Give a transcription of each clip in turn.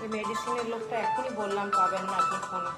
ওই মেডিসিনের লোকটা এখনই বললাম পাবেন না আপনি ফোনে।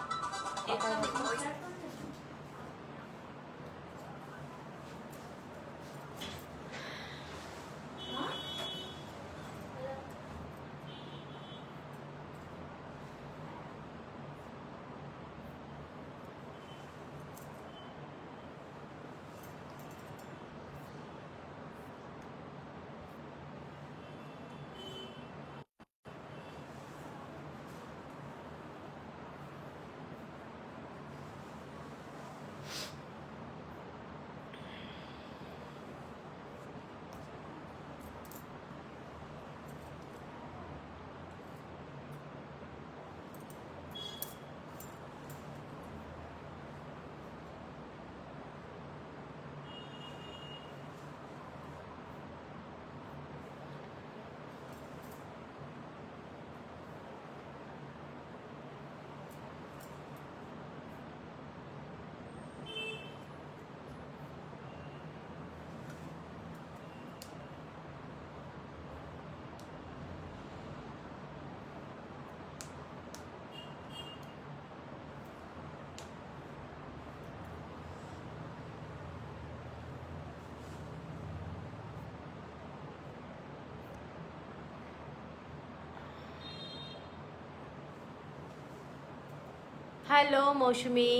Hello Mousumi,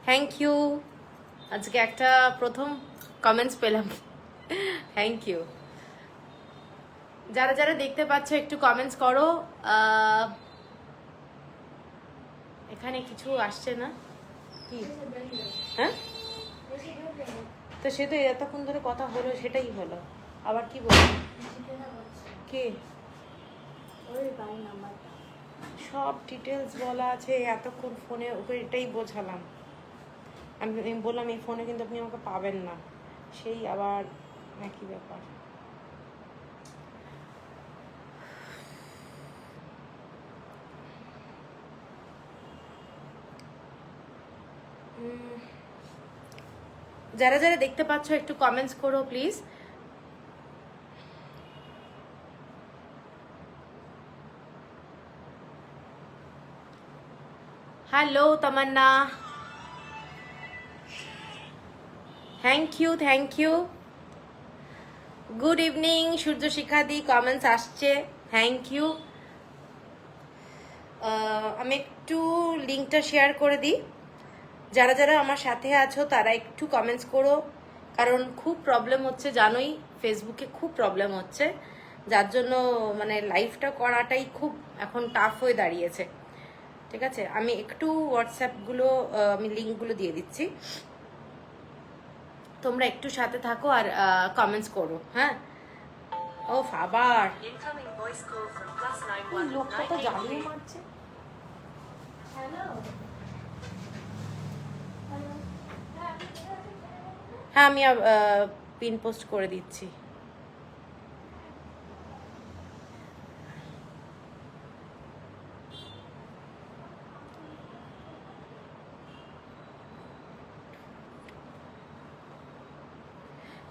thank you. আজকে একটা প্রথম কমেন্টস পেলাম, থ্যাংক ইউ। যারা যারা দেখতে পাচ্ছ একটু কমেন্টস করো। এখানে কিছু আসছে না কি? হ্যাঁ, তো সে তো এতক্ষণ ধরে কথা হলো, সেটাই হলো। আবার কি বলবো? কে? সব ডিটেলস বলা আছে এতক্ষণ ফোনে, ওকে এটাই বোঝালাম। আমি বললাম এই ফোনে কিন্তু আপনি আমাকে পাবেন না, সেই আবার একই ব্যাপার। যারা যারা দেখতে পাচ্ছ একটু কমেন্টস করো please. Hello Tamanna, thank you thank you. Good evening Surya শিখাদি, কমেন্টস আসছে, থ্যাংক ইউ। আমি একটু লিঙ্কটা শেয়ার করে দিই। যারা যারা আমার সাথে আছো তারা একটু কমেন্টস করো, কারণ খুব প্রবলেম হচ্ছে জানোই, ফেসবুকে খুব প্রবলেম হচ্ছে, যার জন্য মানে লাইভটা করাটাই খুব এখন টাফ হয়ে দাঁড়িয়েছে। ঠিক আছে, আমি একটু হোয়াটসঅ্যাপগুলো আমি লিঙ্কগুলো দিয়ে দিচ্ছি, তোমরা একটু সাথে থাকো আর কমেন্টস করো। হ্যাঁ, ও আবার লোকটা তো জ্বালিয়ে মারছে। হ্যাঁ, আমি পিন পোস্ট করে দিচ্ছি।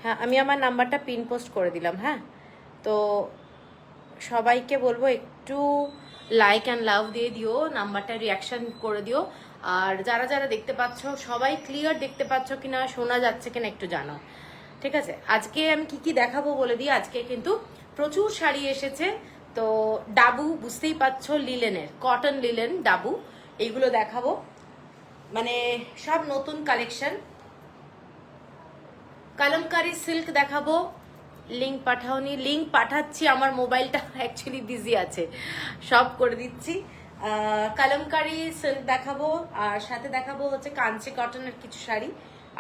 হ্যাঁ, আমি আমার নাম্বারটা পিন পোস্ট করে দিলাম। হ্যাঁ, তো সবাইকে বলবো একটু লাইক অ্যান্ড লাভ দিয়ে দিও, নাম্বারটা রিয়াকশন করে দিও। আর যারা যারা দেখতে পাচ্ছ সবাই ক্লিয়ার দেখতে পাচ্ছ কিনা, শোনা যাচ্ছে কিনা একটু জানাও। ঠিক আছে, আজকে আমি কি কি দেখাবো বলে দিই। আজকে কিন্তু প্রচুর শাড়ি এসেছে, তো ডাবু বুঝতেই পারছো, লিলেনের, কটন লিলেন ডাবু, এইগুলো দেখাবো, মানে সব নতুন কালেকশন। কালামকারী সিল্ক দেখাবো, লিঙ্ক পাঠাওনি, লিঙ্ক পাঠাচ্ছি, আমার মোবাইলটা অ্যাকচুয়ালি বিজি আছে, সব করে দিচ্ছি। কালামকারী সিল্ক দেখাবো, আর সাথে দেখাবো হচ্ছে কাঞ্চি কটনের কিছু শাড়ি,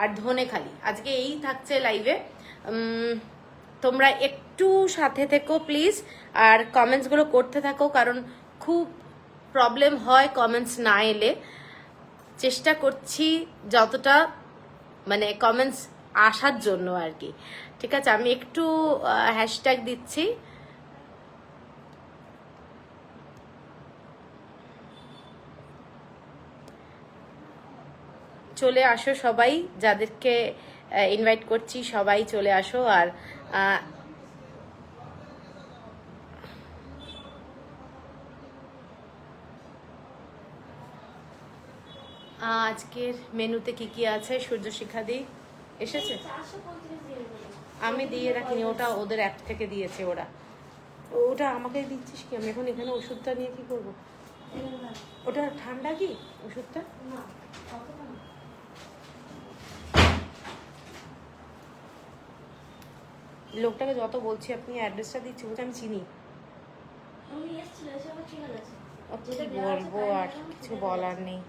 আর ধনেখালি। আজকে এই থাকছে লাইভে, তোমরা একটু সাথে থেকো প্লিজ, আর কমেন্টসগুলো করতে থাকো, কারণ খুব প্রবলেম হয় কমেন্টস না এলে। চেষ্টা করছি যতটা মানে কমেন্টস আসার জন্য আর কি। ঠিক আছে, আমি একটু হ্যাশট্যাগ দিচ্ছি। চলে আসো সবাই, যাদেরকে ইনভাইট করছি সবাই চলে আসো। আর আজকের মেনুতে কি কি আছে? সূর্য শিখা দি এসেছে, আমি দিয়ে রাখিনি, ওটা ওদের অ্যাপ থেকে দিয়েছে ওরা। ওটা আমাকে দিচ্ছিস কি? আমি এখন এখানে ওষুধটা নিয়ে কি করব? ওটা ঠান্ডা কি ওষুধটা? লোকটাকে যত বলছি আপনি অ্যাড্রেসটা দিচ্ছি, বলছি আমি চিনি। কি বলবো, আর কিছু বলার নেই।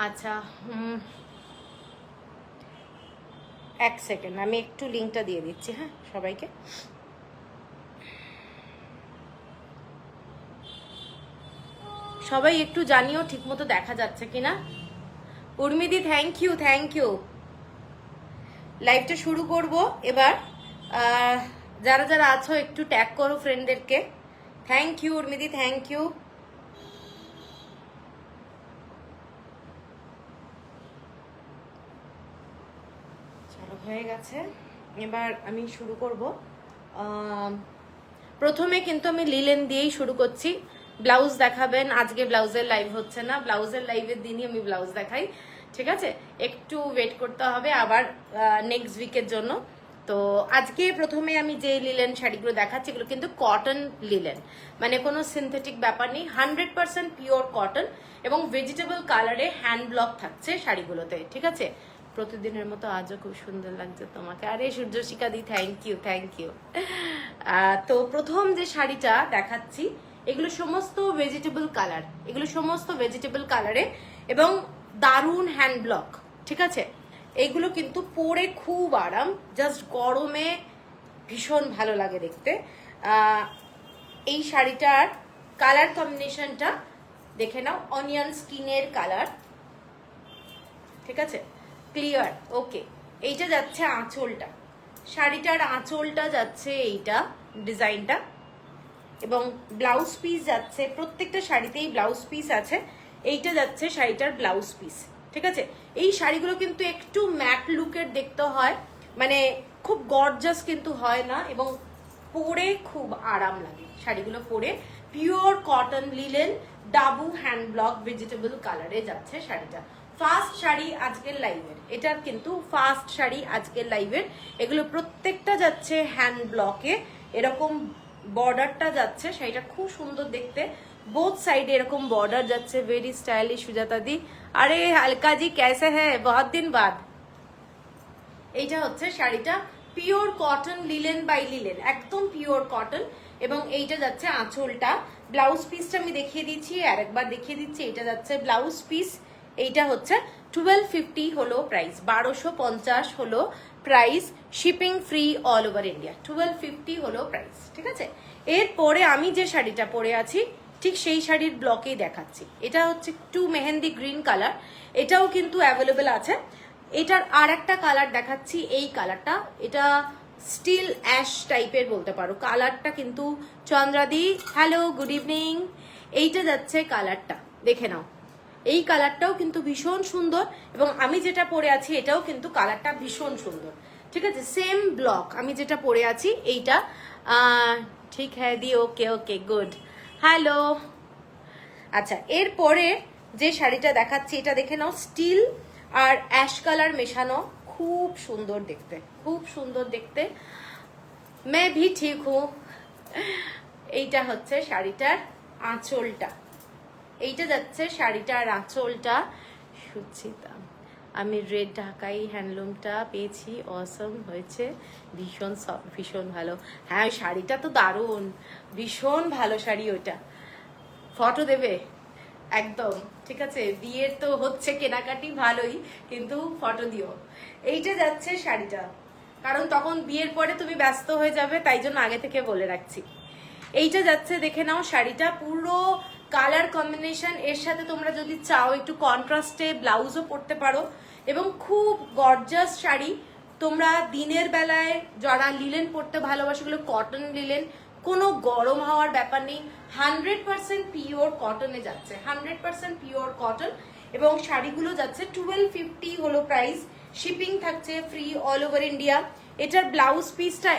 আচ্ছা, এক সেকেন্ড, আমি একটু লিঙ্কটা দিয়ে দিচ্ছি হ্যাঁ সবাইকে। সবাই একটু জানিও ঠিকমতো দেখা যাচ্ছে কিনা। উর্মিদি থ্যাংক ইউ, থ্যাংক ইউ। লাইভটা শুরু করব এবার। যারা যারা আছো একটু ট্যাগ করো ফ্রেন্ডদেরকে। থ্যাংক ইউ উর্মিদি, থ্যাংক ইউ। চলো হয়ে গেছে, এবার আমি শুরু করব। প্রথমে কিন্তু আমি লিলেন দিয়েই শুরু করছি। ব্লাউজ দেখাবেন, আজকে ব্লাউজের লাইভ হচ্ছে না, ব্লাউজের লাইভের দিনই আমি ব্লাউজ দেখাই, ঠিক আছে? একটু ওয়েট করতে হবে আবার নেক্সট উইকের জন্য। তো আজকে প্রথমে আমি যে লিলেন শাড়িগুলো দেখাচ্ছি এগুলো কিন্তু কটন লিলেন, মানে কোনো সিনথেটিক ব্যাপার নেই, 100% পিওর কটন এবং ভেজিটেবল কালারে হ্যান্ড ব্লক থাকছে শাড়িগুলোতে, ঠিক আছে? প্রতিদিনের মতো আজও খুব সুন্দর লাগছে তোমাকে। আরে সূর্যশিখা দি থ্যাংক ইউ, থ্যাংক ইউ। তো প্রথম যে শাড়িটা দেখাচ্ছি এগুলো সমস্ত ভেজিটেবল কালার, এগুলো সমস্ত ভেজিটেবল কালারে এবং দারুণ হ্যান্ড ব্লক, ঠিক আছে? এইগুলো কিন্তু পরে খুব আরাম, জাস্ট গরমে ভীষণ ভালো লাগে দেখতে। এই শাড়িটার কালার কম্বিনেশনটা দেখে নাও, অনিয়ন স্কিনের কালার, ঠিক আছে? ক্লিয়ার, ওকে। এইটা যাচ্ছে আঁচলটা, শাড়িটার আঁচলটা যাচ্ছে এইটা ডিজাইনটা, এবং ব্লাউজ পিস যাচ্ছে, প্রত্যেকটা শাড়িতেই ব্লাউজ পিস আছে। এইটা যাচ্ছে শাড়িটার ব্লাউজ পিস, ঠিক আছে? এই শাড়িগুলো কিন্তু একটু ম্যাট লুকের দেখতে হয়, মানে খুব গর্জাস কিন্তু হয় না, এবং পরে খুব আরাম লাগে শাড়িগুলো পরে। Pure cotton linen dabu hand block vegetable কালারে যাচ্ছে শাড়িটা। ফার্স্ট শাড়ি আজকের লাইভের, এটার কিন্তু ফার্স্ট শাড়ি আজকের লাইভের। এগুলো প্রত্যেকটা যাচ্ছে হ্যান্ড ব্লকে, এরকম বর্ডারটা যাচ্ছে, শাড়িটা খুব সুন্দর দেখতে, বোথ সাইডে এরকম বর্ডার যাচ্ছে, ভেরি স্টাইলিশ। সুজাতা দি আরে হালকা জি कैसे है बहुत दिन बाद। এইটা হচ্ছে শাড়িটা, pure cotton linen by linen, একদম পিওর কটন, এবং এইটা যাচ্ছে আঁচলটা। ব্লাউজ পিসটা আমি দেখিয়ে দিচ্ছি, আর একবার দেখিয়ে দিচ্ছি। এটা যাচ্ছে ব্লাউজ পিস, এইটা হচ্ছে 1250 হলো প্রাইস, 1250 হলো price, shipping free all over India, 1250 হলো প্রাইস, ঠিক আছে? এরপরে আমি যে শাড়িটা পরে আছি ঠিক সেই শাড়ির ব্লকেই দেখাচ্ছি। এটা হচ্ছে একটু মেহেন্দি গ্রিন কালার, এটাও কিন্তু অ্যাভেলেবেল আছে। এটার আর একটা কালার দেখাচ্ছি, এই কালারটা, এটা স্টিল অ্যাশ টাইপের বলতে পারো কালারটা, কিন্তু চন্দ্রাদি হ্যালো গুড ইভিনিং। এইটা যাচ্ছে কালারটা, দেখে নাও, এই কালারটাও কিন্তু ভীষণ সুন্দর, এবং আমি যেটা পরে আছি এটাও কিন্তু কালারটা ভীষণ সুন্দর, ঠিক আছে? সেম ব্লক আমি যেটা পরে আছি এইটা, ঠিক হ্যাঁ দি, ওকে ওকে গুড, হ্যালো। আচ্ছা, এরপরে যে শাড়িটা দেখাচ্ছি এটা দেখে নাও, স্টিল আর অ্যাশ কালার মেশানো, খুব সুন্দর দেখতে, খুব সুন্দর দেখতে। मैं भी ठीक हूँ। এইটা হচ্ছে শাড়িটার আঁচলটা, এইটা যাচ্ছে শাড়িটার আঁচলটা। সুচিতা, আমি রেড ঢাকাই হ্যান্ডলুমটা পেয়েছি, অসম হয়েছে, ভীষণ ভীষণ ভালো। হ্যাঁ শাড়িটা তো দারুণ, ভীষণ ভালো শাড়ি ওটা। ফটো দেবে একদম, ঠিক আছে? বিয়ের তো হচ্ছে কেনাকাটি ভালোই, কিন্তু ফটো দিও। এইটা যাচ্ছে শাড়িটা, কারণ তখন বিয়ের পরে তুমি ব্যস্ত হয়ে যাবে, তাই জন্য আগে থেকে বলে রাখছি। এইটা যাচ্ছে, দেখে নাও শাড়িটা, পুরো কালার কম্বিনেশন, এর সাথে তোমরা যদি চাও একটু কন্ট্রাস্টে ব্লাউজও পরতে পারো, এবং খুব গর্জাস শাড়ি। তোমরা দিনের বেলায় যারা লিলেন পরতে ভালোবাসো, গুলো কটন লিলেন, কোনো গরম হওয়ার ব্যাপার নেই, 100% পিওর কটনে যাচ্ছে, 100% পিওর কটন, এবং শাড়িগুলো যাচ্ছে 1250 হলো প্রাইস, শিপিং থাকছে ফ্রি অল ওভার ইন্ডিয়া। এটার ব্লাউজ পিসটা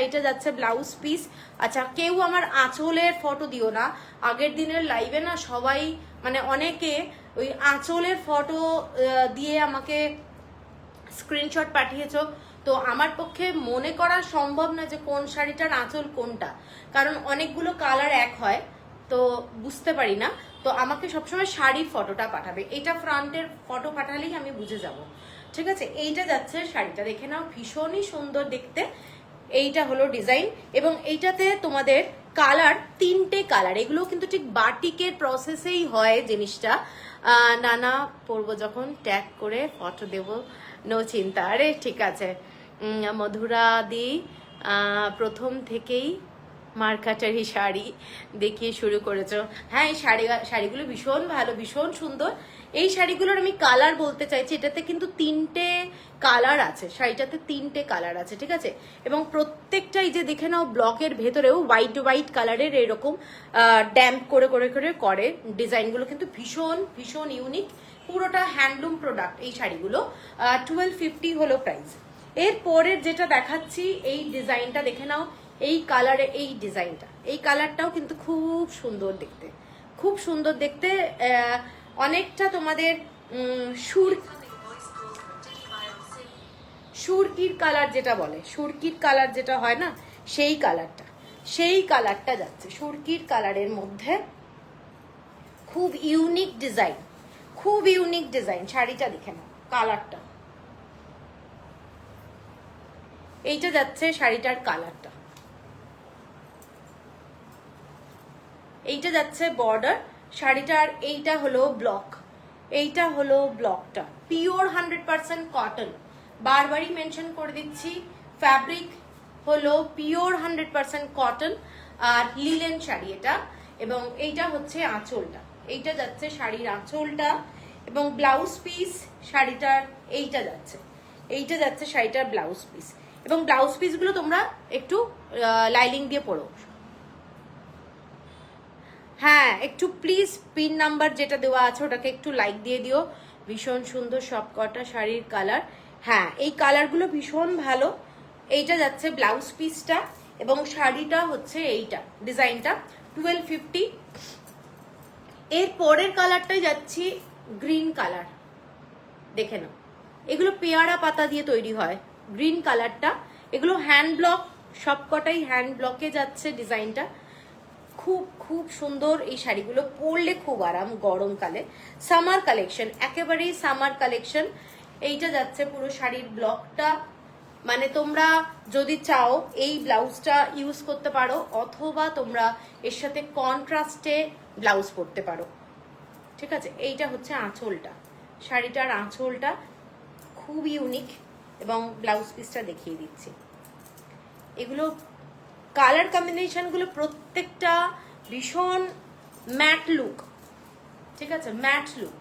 এটা যাচ্ছে ব্লাউজ পিস। আচ্ছা, কেউ আমার আঁচলের ফটো দিও না, আগের দিনের লাইভে না সবাই মানে অনেকে ওই আঁচলের ফটো দিয়ে আমাকে স্ক্রিনশট পাঠিয়েছো, তো আমার পক্ষে মনে করা সম্ভব না যে কোন শাড়িটার আঁচল কোনটা, কারণ অনেকগুলো কালার এক হয় তো বুঝতে পারি না। তো আমাকে সবসময় শাড়ির ফটোটা পাঠাবে, এটা ফ্রন্টের ফটো পাঠালেই আমি বুঝে যাব। ঠিক আছে, এইটা যাচ্ছে শাড়িটা, দেখে নাও ভীষণই সুন্দর দেখতে। এইটা হলো ডিজাইন, এবং এইটাতে তোমাদের কালার 3টে কালার, এগুলো কিন্তু ঠিক বাটিকের প্রসেসেই হয় জিনিসটা। নানা পরবো যখন ট্যাগ করে ফটো দেব, নো চিন্তা। আরে ঠিক আছে, মধুরা দি প্রথম থেকেই মার্কাটারি শাড়ি দেখিয়ে শুরু করেছো। হ্যাঁ, এই শাড়িগুলো ভীষণ ভালো, ভীষণ সুন্দর। এই শাড়িগুলোর আমি কালার বলতে চাইছি, এটাতে কিন্তু 3টে কালার আছে, শাড়িটাতে 3টে কালার আছে, ঠিক আছে। এবং প্রত্যেকটাই যে দেখে নাও ব্লকের ভেতরেও হোয়াইট হোয়াইট কালারের এরকম ড্যাম্প করে করে করে করে ডিজাইনগুলো কিন্তু ভীষণ ভীষণ ইউনিক, পুরোটা হ্যান্ডলুম প্রোডাক্ট এই শাড়িগুলো। 1250 হলো প্রাইস। এর পরের যেটা দেখাচ্ছি এই ডিজাইনটা দেখে নাও, এই কালারে এই ডিজাইনটা, এই কালারটাও কিন্তু খুব সুন্দর দেখতে, খুব সুন্দর দেখতে। অনেকটা তোমাদের সুরকির কালার যেটা বলে, সুরকির কালার যেটা হয় না, সেই কালারটা যাচ্ছে সুরকির কালারের মধ্যে। খুব ইউনিক ডিজাইন, খুব ইউনিক ডিজাইন। শাড়িটা দেখে নাও, কালারটা এইটা যাচ্ছে শাড়িটার কালারটা, এইটা যাচ্ছে বর্ডার শাড়িটার। এইটা হলো ব্লক, এইটা হলো ব্লকটা, পিওর 100% কটন। বারবারই মেনশন করে দিচ্ছি, ফ্যাব্রিক হলো পিওর 100% কটন আর লিলেন শাড়ি এটা। এবং এইটা হচ্ছে আঁচলটা, এইটা যাচ্ছে শাড়ির আঁচলটা, এবং ব্লাউজ পিস শাড়িটার এইটা যাচ্ছে শাড়িটার ব্লাউজ পিস। এবং ব্লাউজ পিসগুলো তোমরা একটু লাইলিং দিয়ে পরো। হ্যাঁ, একটু প্লিজ পিন নাম্বার যেটা দেওয়া আছে ওটাকে একটু লাইক দিয়ে দিও। ভীষণ সুন্দর সব কটা শাড়ির কালার। হ্যাঁ, এই কালারগুলো ভীষণ ভালো। এইটা যাচ্ছে ব্লাউজ পিসটা, এবং শাড়িটা হচ্ছে এইটা ডিজাইনটা 1250। এর পরের কালারটাই যাচ্ছি গ্রিন কালার, দেখে নাও এগুলো পেয়ারা পাতা দিয়ে তৈরি হয় গ্রিন কালারটা। এগুলো হ্যান্ড ব্লক, সবকটাই হ্যান্ড ব্লকে যাচ্ছে ডিজাইনটা। খুব খুব সুন্দর এই শাড়িগুলো, পরলে খুব আরাম গরমকালে। সামার কালেকশন, একেবারেই সামার কালেকশন। এইটা যাচ্ছে পুরো শাড়ির ব্লকটা, মানে তোমরা যদি চাও এই ব্লাউজটা ইউজ করতে পারো, অথবা তোমরা এর সাথে কন্ট্রাস্টে ব্লাউজ পরতে পারো, ঠিক আছে। এইটা হচ্ছে আঁচলটা, শাড়িটার আঁচলটা খুব ইউনিক, এবং ব্লাউজ পিসটা দেখিয়ে দিচ্ছি। এগুলো কালার কম্বিনেশনগুলো প্রত্যেকটা ভীষণ ম্যাট লুক, ঠিক আছে, ম্যাট লুক।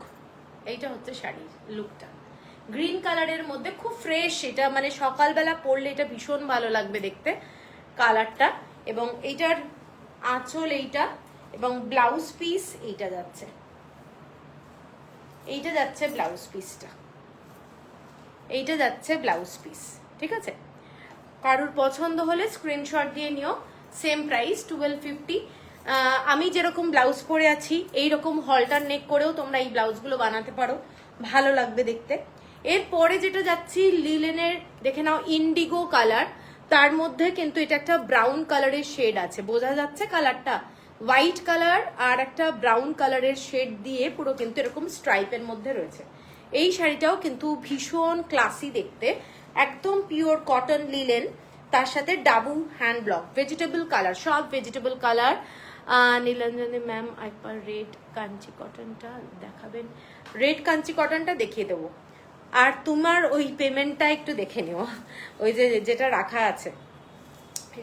এইটা হচ্ছে শাড়ির লুকটা, গ্রিন কালারের মধ্যে খুব ফ্রেশ। এটা মানে সকালবেলা পরলে এটা ভীষণ ভালো লাগবে দেখতে কালারটা। এবং এইটার আঁচল এইটা, এবং ব্লাউজ পিস এইটা যাচ্ছে, এইটা যাচ্ছে ব্লাউজ পিসটা, এইটা যাচ্ছে ব্লাউজ পিস, ঠিক আছে। কারোর পছন্দ হলে স্ক্রিনশট দিয়ে নিও। Same price 1250। আমি যেরকম ব্লাউজ পরে আছি এইরকম হলটার নেক করেও তোমরা এই ব্লাউজগুলো বানাতে পারো, ভালো লাগবে দেখতে। এরপরে যেটা যাচ্ছি লিলেনের, দেখে নাও ইন্ডিগো কালার, তার মধ্যে কিন্তু এটা একটা ব্রাউন কালারের শেড আছে, বোঝা যাচ্ছে কালারটা, হোয়াইট কালার আর একটা ব্রাউন কালারের শেড দিয়ে পুরো কিন্তু এরকম স্ট্রাইপের মধ্যে রয়েছে। এই শাড়িটাও কিন্তু ভীষণ ক্লাসি দেখতে, একদম পিওর কটন লিলেন, তার সাথে dabu hand block, vegetable colour, সব ভেজিটেবল কালার। নীলাঞ্জনী ম্যাম একবার রেড কাঞ্চি কটনটা দেখাবেন। রেড কাঞ্চি কটনটা দেখিয়ে দেবো, আর তোমার ওই পেমেন্টটা একটু দেখে নিও, ওই যে যেটা রাখা আছে।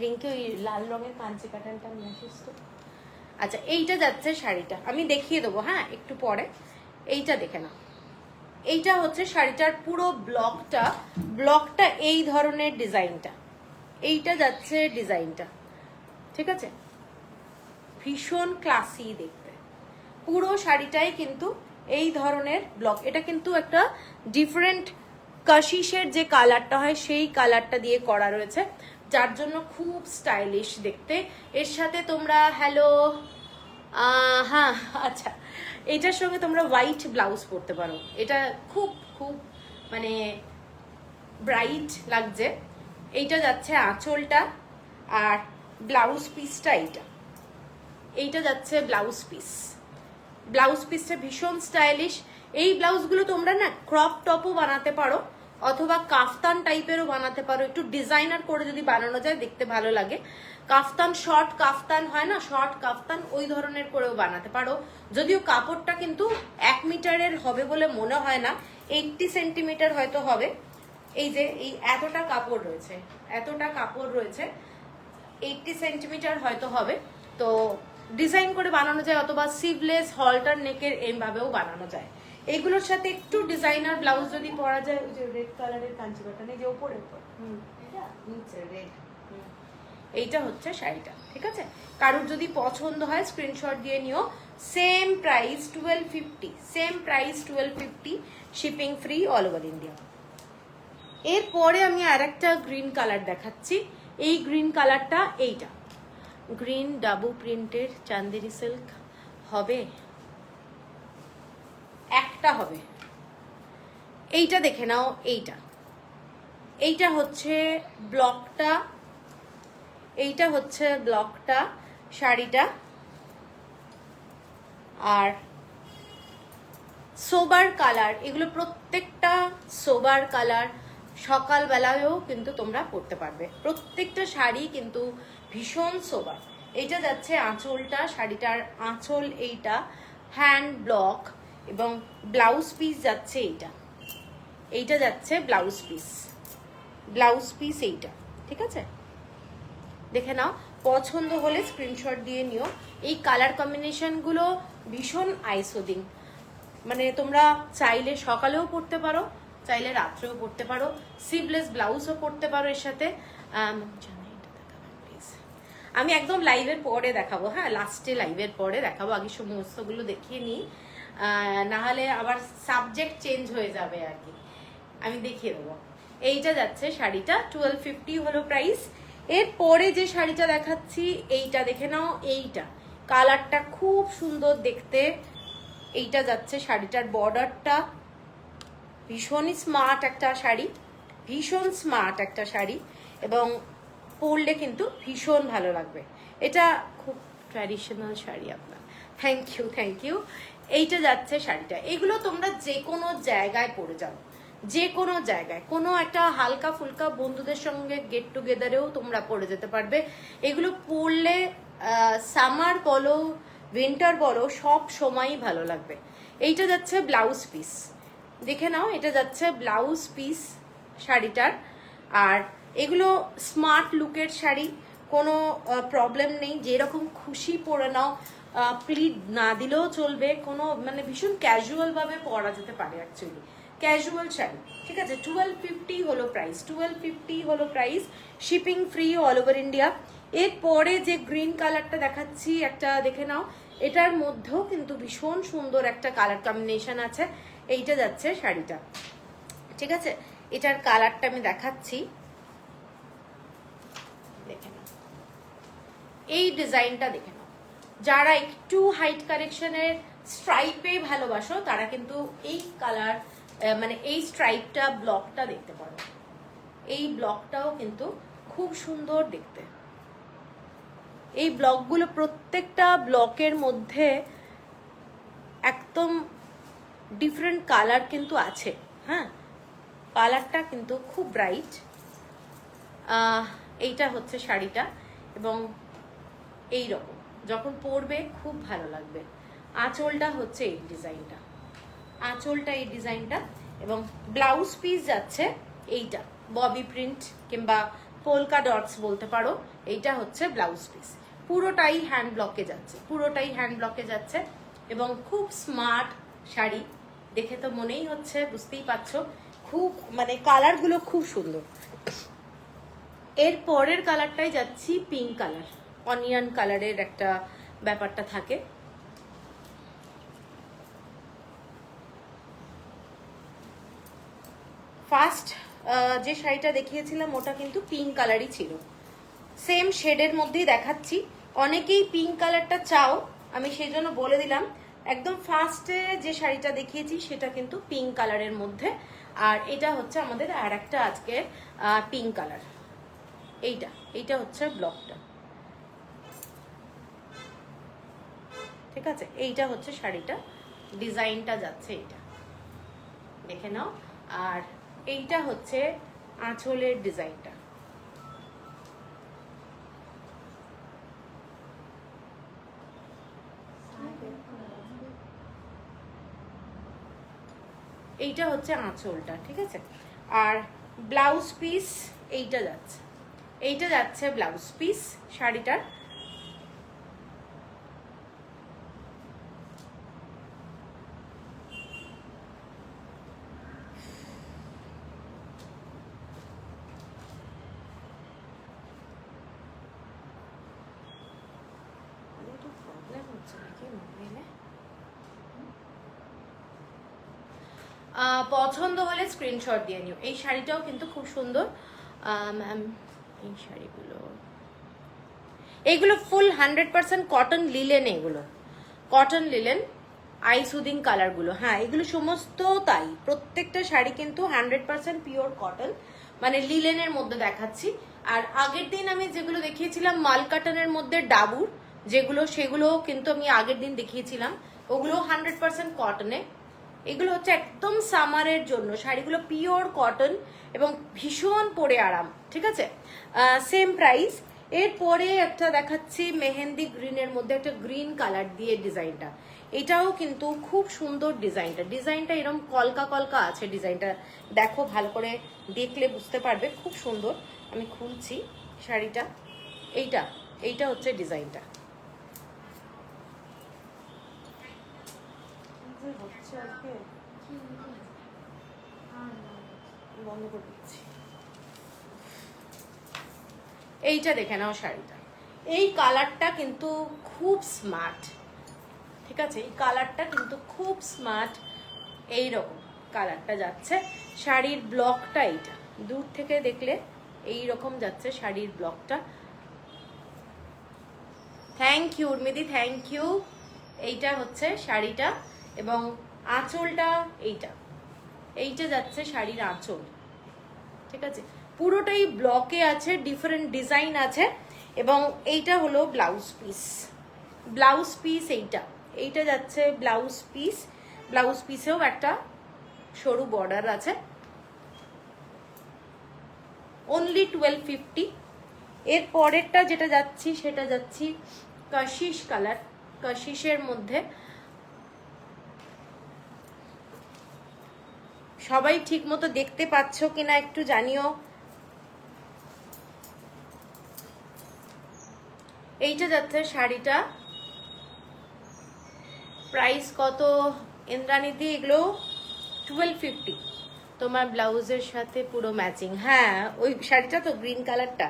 রিঙ্কি ওই লাল রঙের কাঞ্চি কটনটা নিয়ে আসিস তো। আচ্ছা, এইটা যাচ্ছে শাড়িটা, আমি দেখিয়ে দেবো হ্যাঁ একটু পরে। এইটা দেখে নাও, এইটা হচ্ছে শাড়িটার পুরো ব্লকটা, ব্লকটা এই ধরনের ডিজাইনটা, এইটা যাচ্ছে ডিজাইনটা, ঠিক আছে। ভীষণ ক্লাসি দেখতে, পুরো শাড়িটাই কিন্তু এই ধরনের ব্লক। এটা কিন্তু একটা ডিফারেন্ট কাশিসের যে কালারটা হয় সেই কালারটা দিয়ে করা রয়েছে, যার জন্য খুব স্টাইলিশ দেখতে। এর সাথে তোমরা হ্যালো, হ্যাঁ আচ্ছা, এটার সঙ্গে তোমরা হোয়াইট ব্লাউজ পরতে পারো। এটা খুব খুব মানে ব্রাইট লাগছে। এইটা যাচ্ছে আঁচলটা, আর ব্লাউজ পিসটা এইটা যাচ্ছে ব্লাউজ পিস। ব্লাউজ পিসটা ভীষণ স্টাইলিশ। এই ব্লাউজগুলো তোমরা না ক্রপ টপও বানাতে পারো, অথবা কাফতান টাইপেরও বানাতে পারো। একটু ডিজাইনার করে যদি বানানো যায় দেখতে ভালো লাগে। কাফতান, শর্ট কাফতান হয় না, শর্ট কাফতান ওই ধরনের করেও বানাতে পারো। যদিও কাপড়টা কিন্তু 1 মিটারের হবে বলে মনে হয় না, 80 সেন্টিমিটার হয়তো হবে। এই যে এই এতটা কাপড় রয়েছে, এতটা কাপড় রয়েছে, 80 সেন্টিমিটার হয়তো হবে। তো ডিজাইন করে বানানো যায়, অথবা সিভলেস হলটার নেকের এইভাবেও বানানো যায়। এইগুলোর সাথে একটু ডিজাইনার ব্লাউজ যদি পরা যায়, ওই যে রেড কালারের কাঞ্চি বাটানে যে উপরে নিচে রেড, এইটা হচ্ছে শাড়িটা। ঠিক আছে, কারোর যদি পছন্দ হয় স্ক্রিনশট দিয়ে নিও। Same price 1250, same price 1250, shipping free all over India. এরপরে আমি আর একটা গ্রিন কালার দেখাচ্ছি। এই গ্রিন কালারটা, এইটা গ্রিন ডাবু প্রিন্টের চান্দেরি সিল্ক হবে, একটা হবে। এইটা দেখে নাও, এইটা হচ্ছে ব্লকটা, এইটা হচ্ছে ব্লকটা শাড়িটা। আর সোবার কালার, এগুলো প্রত্যেকটা সোবার কালার। সকালবেলায়ও কিন্তু তোমরা পরতে পারবে, প্রত্যেকটা শাড়ি কিন্তু ভীষণ সোবার। এইটা যাচ্ছে আঁচলটা, শাড়িটার আঁচল এইটা, হ্যান্ড ব্লক, এবং ব্লাউজ পিস যাচ্ছে এইটা যাচ্ছে ব্লাউজ পিস এইটা। ঠিক আছে, দেখে নাও, পছন্দ হলে স্ক্রিনশট দিয়ে নিও। এই কালার কম্বিনেশনগুলো ভীষণ আইসোদিং, মানে তোমরা চাইলে সকালেও পরতে পারো, চাইলে রাত্রেও পরতে পারো, সিভলেস ব্লাউজও পরতে পারো এর সাথে। আমি একদম লাইভের পরে দেখাবো, হ্যাঁ লাস্টে লাইভের পরে দেখাবো, আগে সমস্তগুলো দেখিয়ে নিই, নাহলে আবার সাবজেক্ট চেঞ্জ হয়ে যাবে আর কি। আমি দেখিয়ে দেবো। এইটা যাচ্ছে শাড়িটা 1250 হলো প্রাইস। এরপরে যে শাড়িটা দেখাচ্ছি এইটা দেখে নাও, এইটা কালারটা খুব সুন্দর দেখতে। এইটা যাচ্ছে শাড়িটার বর্ডারটা, ভীষণই স্মার্ট একটা শাড়ি, ভীষণ স্মার্ট একটা শাড়ি, এবং পরলে কিন্তু ভীষণ ভালো লাগবে। এটা খুব ট্র্যাডিশনাল শাড়ি আপনার। Thank you. এইটা যাচ্ছে শাড়িটা। এগুলো তোমরা যে কোনো জায়গায় পরে যাও, যে কোনো জায়গায়, কোনো একটা হালকা ফুলকা বন্ধুদের সঙ্গে গেট টুগেদারেও তোমরা পরে যেতে পারবে। এগুলো পরলে সামার বলো উইন্টার বলো সব সময়ই ভালো লাগবে। এইটা যাচ্ছে ব্লাউজ পিস, দেখে নাও, এটা যাচ্ছে ব্লাউজ পিস শাড়িটার। আর এগুলো স্মার্ট লুকের শাড়ি, কোনো প্রবলেম নেই, যেরকম খুশি পরে নাও, প্লিট না দিলেও চলবে, কোনো মানে ভীষণ ক্যাজুয়াল ভাবে পরা যেতে পারে, অ্যাকচুয়ালি ক্যাজুয়াল শাড়ি। ঠিক আছে, 1250 হলো প্রাইস, 1250 হলো price, shipping free all over India. এরপরে যে গ্রিন কালারটা দেখাচ্ছি একটা দেখে নাও, এটার মধ্যেও কিন্তু ভীষণ সুন্দর একটা কালার কম্বিনেশন আছে। এইটা যাচ্ছে শাড়িটা। ঠিক আছে, এটার কালারটা আমি দেখাচ্ছি, দেখে নাও, এই ডিজাইনটা দেখে নাও। যারা একটু হাইট কারেকশনের স্ট্রাইপে ভালোবাসো তারা কিন্তু এই কালার মানে এই স্ট্রাইপটা ব্লকটা দেখতে পারো। এই ব্লকটাও কিন্তু খুব সুন্দর দেখতে। এই ব্লকগুলো প্রত্যেকটা ব্লকের মধ্যে একদম ডিফারেন্ট কালার কিন্তু আছে, হ্যাঁ কালারটা কিন্তু খুব ব্রাইট। এইটা হচ্ছে শাড়িটা, এবং এই রকম যখন পরবে খুব ভালো লাগবে। আঁচলটা হচ্ছে এই ডিজাইনটা, আঁচলটা এই ডিজাইনটা, এবং ব্লাউজ পিস যাচ্ছে এইটা ববি প্রিন্ট কিংবা পোলকা ডটস বলতে পারো। এইটা হচ্ছে ব্লাউজ পিস, পুরোটাই হ্যান্ড ব্লকে যাচ্ছে, পুরোটাই হ্যান্ড ব্লকে যাচ্ছে, এবং খুব স্মার্ট শাড়ি, দেখে তো মনেই হচ্ছে, বুঝতেই পারছো, খুব মানে কালারগুলো খুব সুন্দর। এর পরের কালারটাই যাচ্ছি পিঙ্ক কালার, অনিয়ন কালারের একটা ব্যাপারটা থাকে। ফার্স্ট যে শাড়িটা দেখিয়েছিলাম ওটা কিন্তু পিঙ্ক কালারই ছিল, সেম শেডের মধ্যেই দেখাচ্ছি। অনেকেই পিঙ্ক কালারটা চাও, আমি সেই জন্য বলে দিলাম। একদম ফার্স্টে যে শাড়িটা দেখিয়েছি সেটা কিন্তু পিঙ্ক কালারের মধ্যে, আর এটা হচ্ছে আমাদের আর একটা আজকে পিঙ্ক কালার। এইটা হচ্ছে ব্লকটা, ঠিক আছে। এইটা হচ্ছে শাড়িটা, ডিজাইনটা যাচ্ছে এইটা, দেখে নাও। আর এইটা হচ্ছে আঁচলের ডিজাইনটা। এইটা হচ্ছে আঁচলটা, ঠিক আছে। আর ব্লাউজ পিস এইটা যাচ্ছে ব্লাউজ পিস শাড়িটার। পছন্দ হলে স্ক্রিনশট দিয়ে নিও। এই শাড়িটাও কিন্তু খুব সুন্দর ম্যাম। এই এইগুলো ফুল 100% কটন লিলেন, এগুলো কটন লিলেন আই সুদিং কালারগুলো। হ্যাঁ, এগুলো সমস্ত তাই, প্রত্যেকটা শাড়ি কিন্তু 100% পিওর কটন, মানে লিলেনের মধ্যে দেখাচ্ছি। আর আগের দিন আমি যেগুলো দেখিয়েছিলাম মাল কাটনের মধ্যে ডাবুর যেগুলো, সেগুলো কিন্তু আমি আগের দিন দেখিয়েছিলাম, ওগুলো 100% কটনে। এগুলো হচ্ছে একদম সামারের জন্য শাড়িগুলো, পিওর কটন এবং ভীষণ পরে আরাম, ঠিক আছে। Same price. এরপরে একটা দেখাচ্ছি মেহেন্দি গ্রিনের মধ্যে একটা গ্রিন কালার দিয়ে ডিজাইনটা, এটাও কিন্তু খুব সুন্দর ডিজাইনটা এরকম কলকা কলকা আছে। ডিজাইনটা দেখো, ভালো করে দেখলে বুঝতে পারবে, খুব সুন্দর। আমি খুলছি শাড়িটা, এইটা হচ্ছে ডিজাইনটা। বন্ধ করে দিচ্ছি। এইটা দেখে নাও শাড়িটা, এই কালারটা কিন্তু খুব স্মার্ট, ঠিক আছে। এই কালারটা কিন্তু খুব স্মার্ট, এইরকম কালারটা যাচ্ছে। শাড়ির ব্লকটা এইটা, দূর থেকে দেখলে এইরকম যাচ্ছে শাড়ির ব্লকটা। থ্যাংক ইউ উর্মিদি, থ্যাংক ইউ। এইটা হচ্ছে শাড়িটা, এবং আঁচলটা এইটা যাচ্ছে শাড়ির আঁচল, ঠিক আছে। পুরোটাই ব্লকে আছে, ডিফারেন্ট ডিজাইন আছে। এবং এইটা হলো ব্লাউজ পিস, এইটা যাচ্ছে ব্লাউজ পিসেও একটা সরু বর্ডার আছে, অনলি 1250। এর পরেরটা যেটা যাচ্ছি সেটা যাচ্ছি কাশিশ কালার, কাশিশের মধ্যে। সবাই ঠিক মতো দেখতে পাচ্ছ কিনা একটু জানিও। এইটা যাচ্ছে শাড়িটা, প্রাইস কত ইন্দ্রাণীদি? এগুলো 1250, তোমার ব্লাউজের সাথে পুরো ম্যাচিং। হ্যাঁ, ওই শাড়িটা তো গ্রিন কালারটা,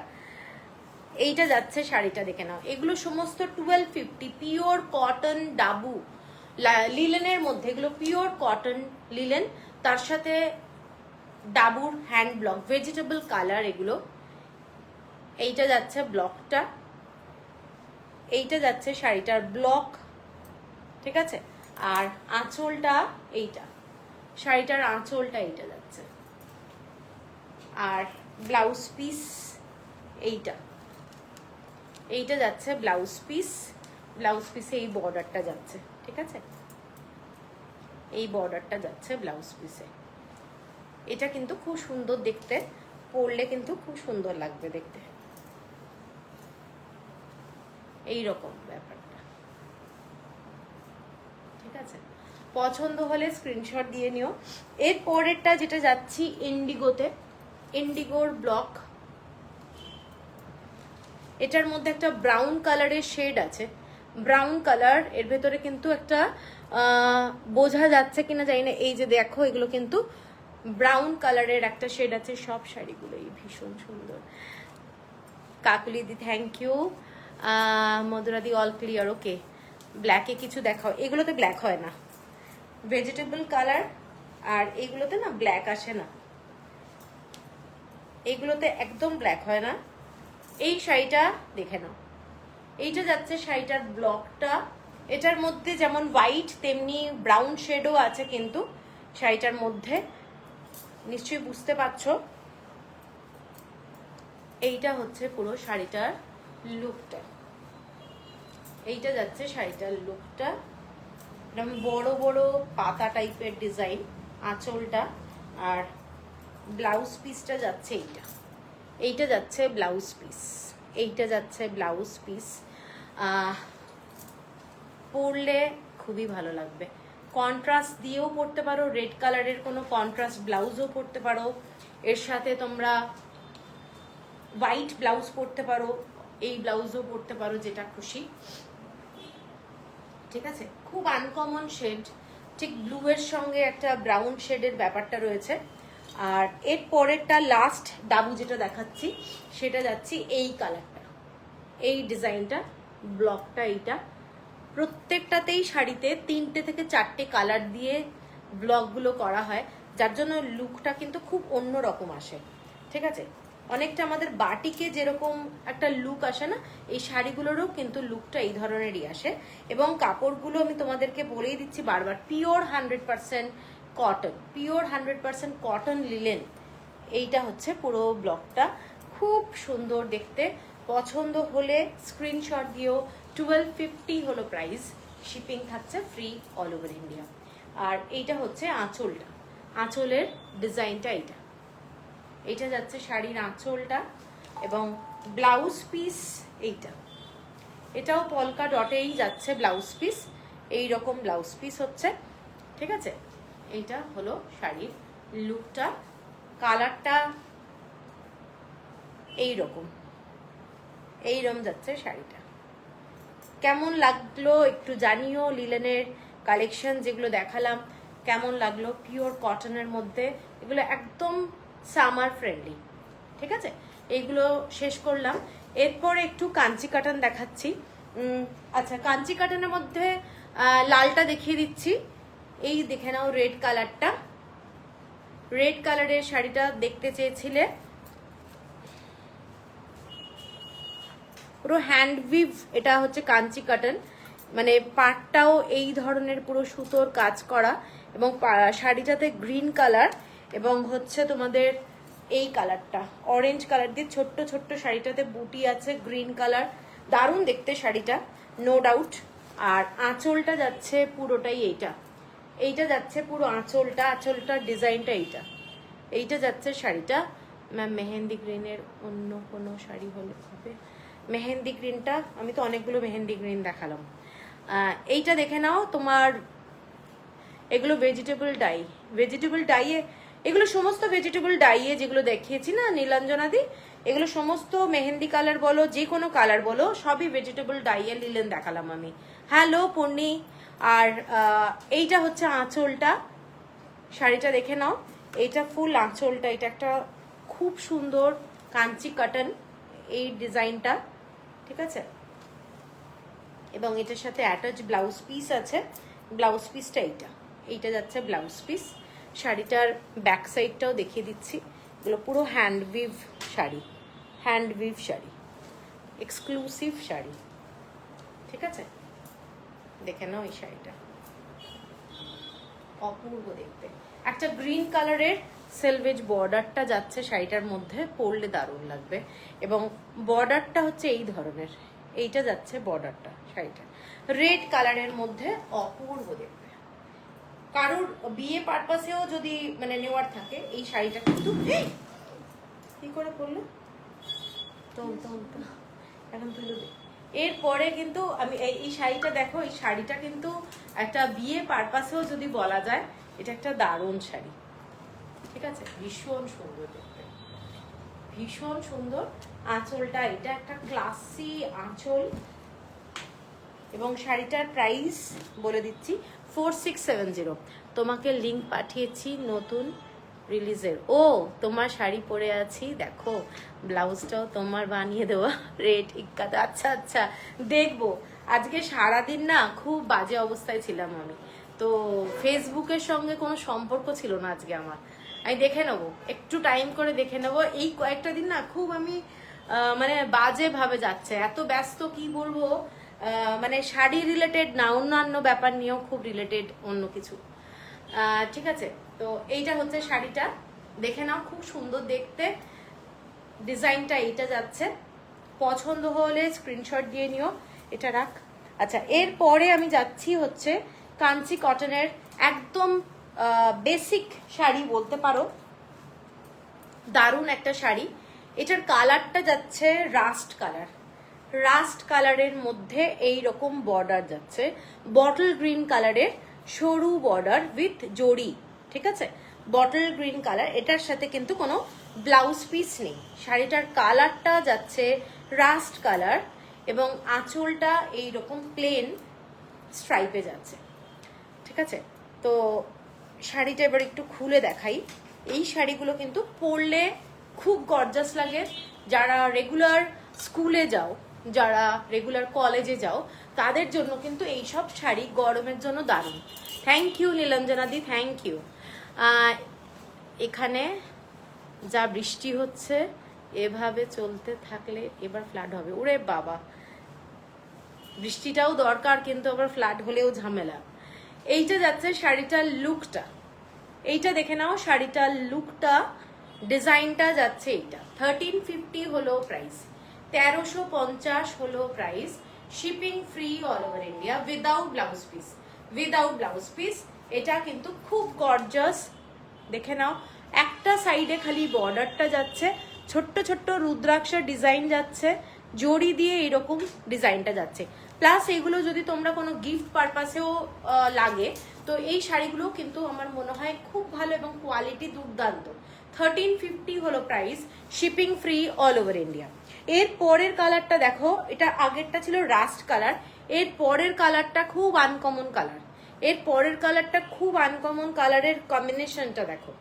এইটা যাচ্ছে শাড়িটা, দেখে নাও। এগুলো সমস্ত 1250, পিওর কটন ডাবু লিলেনের মধ্যে, এগুলো পিওর কটন লিলেন, তার সাথে Dabur hand block, vegetable colour এগুলো। এইটা যাচ্ছে ব্লকটা, এইটা যাচ্ছে শাড়িটার ব্লক, ঠিক আছে। আর আঁচলটা শাড়িটার আঁচলটা এইটা যাচ্ছে। আর ব্লাউজ পিস এইটা যাচ্ছে ব্লাউজ পিসে এই বর্ডারটা যাচ্ছে, ঠিক আছে। এই বর্ডারটা যাচ্ছে ব্লাউজ পিসে। এটা কিন্তু খুব সুন্দর দেখতে, পরলে কিন্তু খুব সুন্দর লাগবে দেখতে, এইরকম ব্যাপারটা, ঠিক আছে। পছন্দ হলে স্ক্রিনশট দিয়ে নিও। এর পরেরটা যেটা যাচ্ছি ইন্ডিগোর ব্লক, এটার মধ্যে একটা ব্রাউন কালারের শেড আছে, ব্রাউন কালার। এর ভেতরে কিন্তু একটা বোঝা যাচ্ছে কিনা জানি না, এই যে দেখো, এগুলো কিন্তু ব্রাউন কালারের একটা শেড আছে। সব শাড়িগুলোই ভীষণ সুন্দর। কাকুলিদি থ্যাংক ইউ। মধুরাদি অল ক্লিয়ার, ওকে। ব্ল্যাকে কিছু দেখাও, এগুলোতে ব্ল্যাক হয় না, ভেজিটেবল কালার, আর এগুলোতে না ব্ল্যাক আসে না, এইগুলোতে একদম ব্ল্যাক হয় না। এই শাড়িটা দেখে নাও, এইটা যাচ্ছে শাড়িটার ব্লকটা। এটার মধ্যে যেমন হোয়াইট তেমনি ব্রাউন শেডও আছে কিন্তু শাড়িটার মধ্যে, নিশ্চয়ই বুঝতে পারছো। এইটা হচ্ছে পুরো শাড়িটার লুকটা, এইটা যাচ্ছে শাড়িটার লুকটা। এরকম বড় বড় পাতা টাইপের ডিজাইন আঁচলটা, আর ব্লাউজ পিসটা যাচ্ছে এইটা, এইটা যাচ্ছে ব্লাউজ পিস, এইটা যাচ্ছে ব্লাউজ পিস। পরলে খুবই ভালো লাগবে, কন্ট্রাস্ট দিয়েও পরতে পারো, রেড কালারের কোনো কন্ট্রাস্ট ব্লাউজও পরতে পারো, এর সাথে তোমরা হোয়াইট ব্লাউজ পরতে পারো, এই ব্লাউজও পরতে পারো, যেটা খুশি। ঠিক আছে, খুব আনকমন শেড, ঠিক ব্লু এর সঙ্গে একটা ব্রাউন শেডের ব্যাপারটা রয়েছে। আর এর পরেরটা লাস্ট ডাবু যেটা দেখাচ্ছি সেটা যাচ্ছি এই কালারটা, এই ডিজাইনটা, ব্লকটা এইটা। প্রত্যেকটাতেই শাড়িতে 3টে থেকে 4টে কালার দিয়ে ব্লকগুলো করা হয়, যার জন্য লুকটা কিন্তু খুব অন্যরকম আসে। ঠিক আছে, অনেকটা আমাদের বাটিকে যেরকম একটা লুক আসে না, এই শাড়িগুলোরও কিন্তু লুকটা এই ধরনেরই আসে। এবং কাপড়গুলো আমি তোমাদেরকে বলেই দিচ্ছি বারবার, pure 100% cotton, pure 100% cotton linen. এইটা হচ্ছে পুরো ব্লকটা, খুব সুন্দর দেখতে। পছন্দ হলে স্ক্রিনশট দিও। 1250 হলো প্রাইস, শিপিং থাকছে ফ্রি অল ওভার ইন্ডিয়া। আর এইটা হচ্ছে আঁচলটা, আঁচলের ডিজাইনটা এইটা, এইটা যাচ্ছে শাড়ির আঁচলটা। এবং ব্লাউজ পিস এইটা, এটাও পলকা ডটেই যাচ্ছে ব্লাউজ পিস, এইরকম ব্লাউজ পিস হচ্ছে। ঠিক আছে, এইটা হলো শাড়ির লুকটা। কালারটা এইরকম, এইরকম যাচ্ছে শাড়িটা। কেমন লাগলো একটু জানিও। লিলেনের কালেকশন যেগুলো দেখালাম কেমন লাগলো, পিওর কটনের মধ্যে, এগুলো একদম সামার ফ্রেন্ডলি। ঠিক আছে, এইগুলো শেষ করলাম। এরপরে একটু কাঞ্চি কাটান দেখাচ্ছি। আচ্ছা, কাঞ্চি কাটানের মধ্যে লালটা দেখিয়ে দিচ্ছি, এই দেখে নাও রেড কালারটা, রেড কালারের শাড়িটা দেখতে চেয়েছিলে। পুরো হ্যান্ড উইভ, এটা হচ্ছে কাঞ্চি কাটান, মানে পাটটাও এই ধরনের পুরো সুতোর কাজ করা, এবং শাড়িটাতে গ্রিন কালার এবং হচ্ছে তোমাদের এই কালারটা অরেঞ্জ কালার দিয়ে ছোট্ট ছোট্ট শাড়িটাতে বুটি আছে, গ্রিন কালার, দারুণ দেখতে শাড়িটা, নো ডাউট। আর আঁচলটা যাচ্ছে পুরোটাই এইটা, এইটা যাচ্ছে পুরো আঁচলটা, আঁচলটার ডিজাইনটা এইটা, এইটা যাচ্ছে শাড়িটা। ম্যাম মেহেন্দি গ্রিনের অন্য কোনো শাড়ি হলে হবে? মেহেন্দি গ্রিনটা, আমি তো অনেকগুলো মেহেন্দি গ্রিন দেখালাম। এইটা দেখে নাও তোমার, এগুলো ভেজিটেবল ডাই, ভেজিটেবল ডাইয়ে, এগুলো সমস্ত ভেজিটেবল ডাইয়ে যেগুলো দেখিয়েছি না নীলাঞ্জনাদি, এগুলো সমস্ত মেহেন্দি কালার বলো, যে কোনো কালার বলো, সবই ভেজিটেবল ডাইয়ে লিলেন দেখালাম আমি। হ্যালো পূর্ণি। আর এইটা হচ্ছে আঁচলটা, শাড়িটা দেখে নাও, এইটা ফুল আঁচলটা, এটা একটা খুব সুন্দর কাঞ্চি কাটন এই ডিজাইনটা। ঠিক আছে, এবং এটার সাথে অ্যাটাচ ব্লাউজ পিস আছে, ব্লাউজ পিসটা এইটা, এইটা যাচ্ছে ব্লাউজ পিস। শাড়িটার ব্যাক সাইডটাও দেখিয়ে দিচ্ছি, এগুলো পুরো hand we've sari, hand we've sari, exclusive sari. ঠিক আছে, দেখে নাও এই শাড়িটা, অপূর্ব দেখতে। একটা গ্রিন কালারের সেলভেজ বর্ডারটা যাচ্ছে শাড়িটার মধ্যে, পরলে দারুণ লাগবে। এবং বর্ডারটা হচ্ছে এই ধরনের, এইটা যাচ্ছে বর্ডারটা শাড়িটা, রেড কালারের মধ্যে, অপূর্ব দেখতে। কারোর বিয়ে পারপাসেও যদি মানে নেওয়ার থাকে এই শাড়িটা কিন্তু, কি করে পরলো তো এখন তুলো দে। এরপরে কিন্তু আমি এই শাড়িটা দেখো, এই শাড়িটা কিন্তু একটা বিয়ে পারপাসেও যদি বলা যায়, এটা একটা দারুণ শাড়ি। ঠিক আছে, ভীষণ সুন্দর দেখতে, ভীষণ সুন্দর। আঁচলটা এটা একটা ক্লাসি আঁচল, এবং শাড়িটার প্রাইস বলে দিচ্ছি 4670। তোমাকে লিংক পাঠিয়েছি নতুন রিলিজের। ও তোমার শাড়ি পরে আছি দেখো, ব্লাউজটাও তোমার বানিয়ে দেওয়া, রেড ইক্কাতে। আচ্ছা আচ্ছা, দেখবো। আজকে সারাদিন না খুব বাজে অবস্থায় ছিলাম আমি, তো ফেসবুকের সঙ্গে কোনো সম্পর্ক ছিল না আজকে আমার। আমি দেখে নেবো, একটু টাইম করে দেখে নেবো। এই কয়েকটা দিন না খুব আমি মানে বাজে ভাবে যাচ্ছে, এত ব্যস্ত কি বলবো, মানে শাড়ি রিলেটেড না, অন্যান্য ব্যাপার নিয়েও খুব রিলেটেড অন্য কিছু। ঠিক আছে, তো এইটা হচ্ছে শাড়িটা, দেখে নাও, খুব সুন্দর দেখতে। ডিজাইনটা এইটা যাচ্ছে, পছন্দ হলে স্ক্রিনশট দিয়ে নিও। এটা রাখ। আচ্ছা, এরপরে আমি যাচ্ছি হচ্ছে কাঞ্চি কটনের একদম বেসিক শাড়ি বলতে পারো, দারুণ একটা শাড়ি। এটার কালারটা যাচ্ছে রাস্ট কালার, রাস্ট কালারের মধ্যে এই রকম বর্ডার যাচ্ছে, বটল গ্রিন কালারের সরু বর্ডার উইথ জড়ি। ঠিক আছে, বটল গ্রিন কালার, এটার সাথে কিন্তু কোনো ব্লাউজ পিস নেই। শাড়িটার কালারটা যাচ্ছে রাস্ট কালার এবং আঁচলটা এইরকম প্লেন স্ট্রাইপে যাচ্ছে। ঠিক আছে, তো শাড়িটা এবার একটু খুলে দেখাই। এই শাড়িগুলো কিন্তু পরলে খুব গর্জাস লাগে। যারা রেগুলার স্কুলে যাও, যারা রেগুলার কলেজে যাও, তাদের জন্য কিন্তু এই সব শাড়ি গরমের জন্য দারুণ। থ্যাংক ইউ নীলাঞ্জনাদি, থ্যাংক ইউ। এখানে যা বৃষ্টি হচ্ছে, এভাবে চলতে থাকলে এবার ফ্লাড হবে। ওরে বাবা, বৃষ্টিটাও দরকার, কিন্তু আবার ফ্লাড হলেও ঝামেলা। এইটা যাচ্ছে শাড়িটার লুকটা, এইটা দেখে নাও শাড়িটার লুকটা, ডিজাইনটা যাচ্ছে এইটা। 1350 হলো প্রাইস, 1350 হলো price. Shipping free all over India, without blouse piece, without blouse piece. এটা কিন্তু খুব গর্জাস, দেখে নাও। একটা সাইডে খালি বর্ডারটা যাচ্ছে, ছোট্ট ছোট্ট রুদ্রাক্ষের ডিজাইন যাচ্ছে, জড়ি দিয়ে এরকম ডিজাইনটা যাচ্ছে। প্লাস এগুলো যদি তোমরা কোনো গিফট পারপাসেও লাগে, তো এই শাড়িগুলো কিন্তু আমার মনে হয় খুব ভালো এবং কোয়ালিটি দুর্দান্ত। 1350 হলো price, shipping free all over India. এর পরের কালারটা দেখো, এটা আগেরটা ছিল রাস্ট কালার, এর পরের কালারটা খুব আনকমন কালার, এর পরের কালারটা খুব আনকমন কালারের কম্বিনেশনটা দেখো,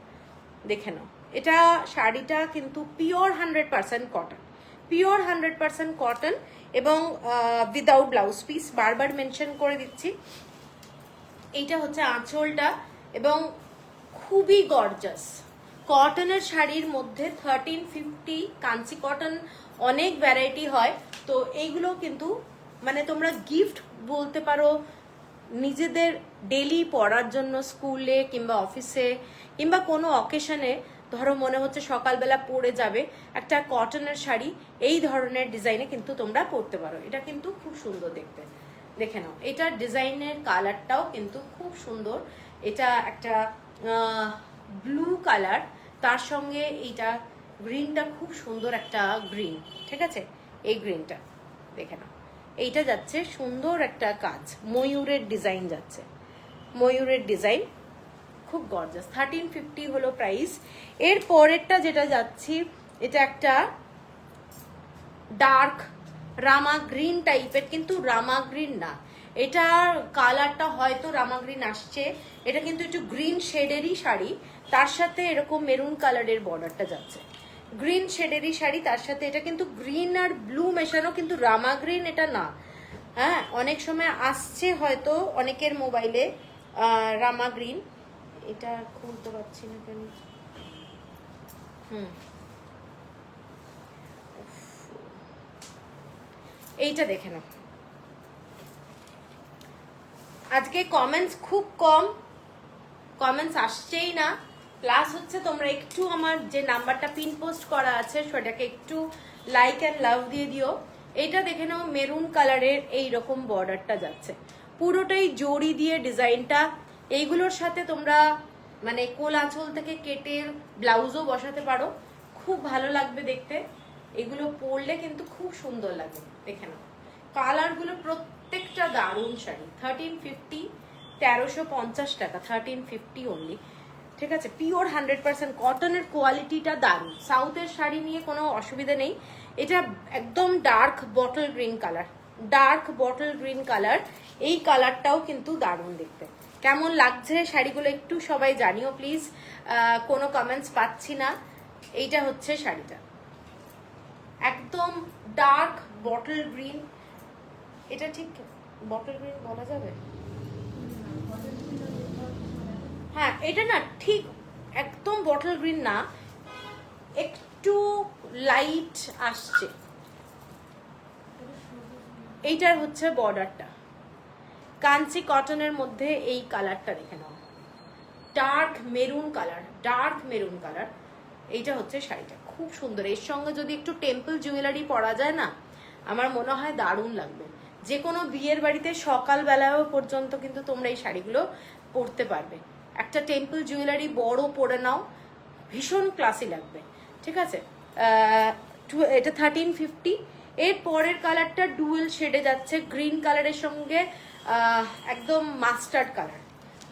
দেখে নাও। এটা শাড়িটা কিন্তু পিওর 100% কটন, পিওর 100% কটন এবং উইদাউট ব্লাউজ পিস, বারবার মেনশন করে দিচ্ছি। এইটা হচ্ছে আঁচলটা এবং খুবই গর্জাস। কটনের শাড়ির মধ্যে 1350, কাঞ্চি কটন অনেক ভ্যারাইটি হয়, তো এইগুলো কিন্তু মানে তোমরা গিফট বলতে পারো, নিজেদের ডেলি পরার জন্য স্কুলে কিংবা অফিসে কিংবা কোনো অকেশনে, ধরো মনে হচ্ছে সকালবেলা পরে যাবে, একটা কটনের শাড়ি এই ধরনের ডিজাইনে কিন্তু তোমরা পরতে পারো। এটা কিন্তু খুব সুন্দর দেখতে, দেখে নাও। এটার ডিজাইনের কালারটাও কিন্তু খুব সুন্দর। এটা একটা ব্লু কালার, তার সঙ্গে এইটা গ্রিনটা খুব সুন্দর একটা গ্রিন। ঠিক আছে, এই গ্রিনটা দেখে নাও। এইটা যাচ্ছে সুন্দর একটা কাজ, ময়ূরের ডিজাইন যাচ্ছে, ময়ূরের ডিজাইন, খুব গর্জাস। 1350 হলো প্রাইস। এর পরেরটা যেটা যাচ্ছি, এটা একটা ডার্ক রামা গ্রিন টাইপের, কিন্তু রামা গ্রিন না, এটার কালারটা হয়তো রামা গ্রিন আসছে, এটা কিন্তু একটু গ্রিন শেডেরই শাড়ি, তার সাথে এরকম মেরুন কালারের বর্ডারটা যাচ্ছে। গ্রিন শেডেরই শাড়ি, তার সাথে এটা কিন্তু গ্রিন আর ব্লু মেশানো, কিন্তু রামা গ্রিন এটা না। হ্যাঁ, অনেক সময় আসছে হয়তো অনেকের মোবাইলে রামা গ্রিন, এটা খুলতে পারছি না কেন। এইটা দেখে নাও। আজকে কমেন্টস খুব কম, কমেন্টস আসছেই না। প্লাস হচ্ছে তোমরা একটু আমার যে নাম্বারটা পিন পোস্ট করা আছে সেটাকে একটু লাইক অ্যান্ড লাভ দিয়ে দিও। এইটা দেখে নাও, মেরুন কালারের এইরকম বর্ডারটা যাচ্ছে, পুরোটাই জড়ি দিয়ে ডিজাইনটা। এইগুলোর সাথে তোমরা মানে কোল আঁচল থেকে কেটে ব্লাউজও বসাতে পারো, খুব ভালো লাগবে দেখতে। এগুলো পরলে কিন্তু খুব সুন্দর লাগে, দেখে নাও। কালারগুলো প্রত্যেকটা দারুণ শাড়ি। 1350, 1350 টাকা, 1350 অনলি। ঠিক আছে, পিওর 100% কটনের কোয়ালিটিটা দারুণ। সাউথের শাড়ি নিয়ে কোনো অসুবিধা নেই। এটা একদম dark bottle green colour, dark bottle green colour, এই কালারটাও কিন্তু দারুণ দেখতে। কেমন লাগছে শাড়িগুলো একটু সবাই জানিও প্লিজ, কোনো কমেন্টস পাচ্ছি না। এইটা হচ্ছে শাড়িটা, একদম ডার্ক বটল গ্রিন। এটা ঠিক বটল গ্রিন বলা যাবে? হ্যাঁ, এটা না ঠিক একদম বটল গ্রিন না, একটু লাইট আসছে। এইটার হচ্ছে বর্ডারটা, কাঞ্চি কটনের মধ্যে এই কালারটা দেখে নাও, dark maroon colour, dark maroon colour. এইটা হচ্ছে শাড়িটা, খুব সুন্দর। এর সঙ্গে যদি একটু টেম্পল জুয়েলারি পরা যায় না, আমার মনে হয় দারুণ লাগবে। যে কোনো বিয়ের বাড়িতে সকালবেলাও পর্যন্ত কিন্তু তোমরা এই শাড়িগুলো পরতে পারবে। একটা টেম্পল জুয়েলারি বড় পরে নাও, ভীষণ ক্লাসি লাগবে। ঠিক আছে, এটা 1350। এর পরের কালারটা ডুয়েল শেডে যাচ্ছে, গ্রিন কালারের সঙ্গে একদম মাস্টার্ড কালার,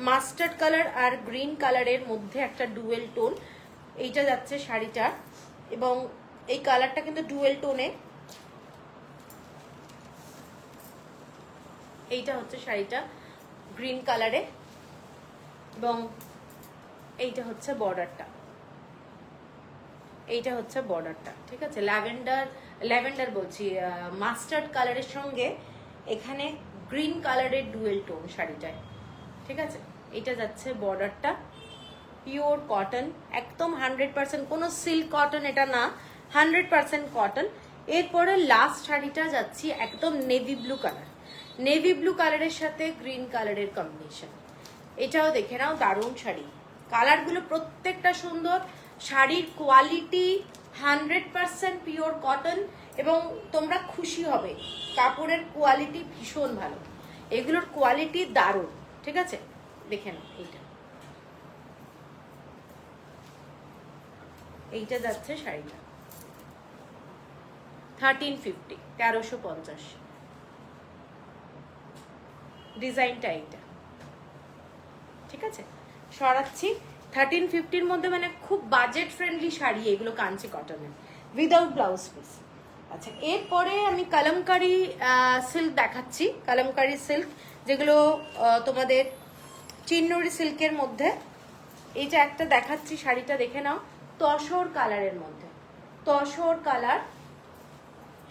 মাস্টার্ড কালার আর গ্রিন কালারের মধ্যে একটা ডুয়েল টোন। এইটা যাচ্ছে শাড়িটা, এবং এই কালারটা কিন্তু ডুয়েল টোনে। এইটা হচ্ছে শাড়িটা গ্রিন কালারে, এবং এইটা হচ্ছে বর্ডারটা, এইটা হচ্ছে বর্ডারটা। ঠিক আছে, ল্যাভেন্ডার বলছি, মাস্টার্ড কালারের সঙ্গে এখানে গ্রিন কালারের ডুয়েল টোন শাড়িটায়। ঠিক আছে, এটা যাচ্ছে বর্ডারটা, পিওর কটন, একদম 100%, কোনো সিল্ক কটন এটা না, 100% কটন। এরপরে লাস্ট শাড়িটা যাচ্ছি একদম navy blue colour, navy blue কালারের সাথে গ্রিন কালারের কম্বিনেশন। এটাও দেখে নাও, দারুণ শাড়ি, কালারগুলো প্রত্যেকটা সুন্দর। শাড়ির কোয়ালিটি 100% পিওর কটন, এবং তোমরা খুশি হবে, কাপড়ের কোয়ালিটি ভীষণ ভালো, এগুলোর কোয়ালিটি দারুণ। ঠিক আছে, দেখে নাও। এইটা যাচ্ছে শাড়িটা 1350, 1350। ডিজাইনটা এইটা। ঠিক আছে, সরাচ্ছি। 1350-র মধ্যে, মানে খুব বাজেট ফ্রেন্ডলি শাড়ি এগুলো, কাঞ্চি কটনের, উইদাউট ব্লাউজ পিস। আচ্ছা, এরপরে আমি কালামকারি সিল্ক দেখাচ্ছি, কালামকারি সিল্ক, যেগুলো তোমাদের চিন্নরি সিল্কের মধ্যে। এইটা একটা দেখাচ্ছি, শাড়িটা দেখে নাও, তসর কালারের মধ্যে, তসর কালার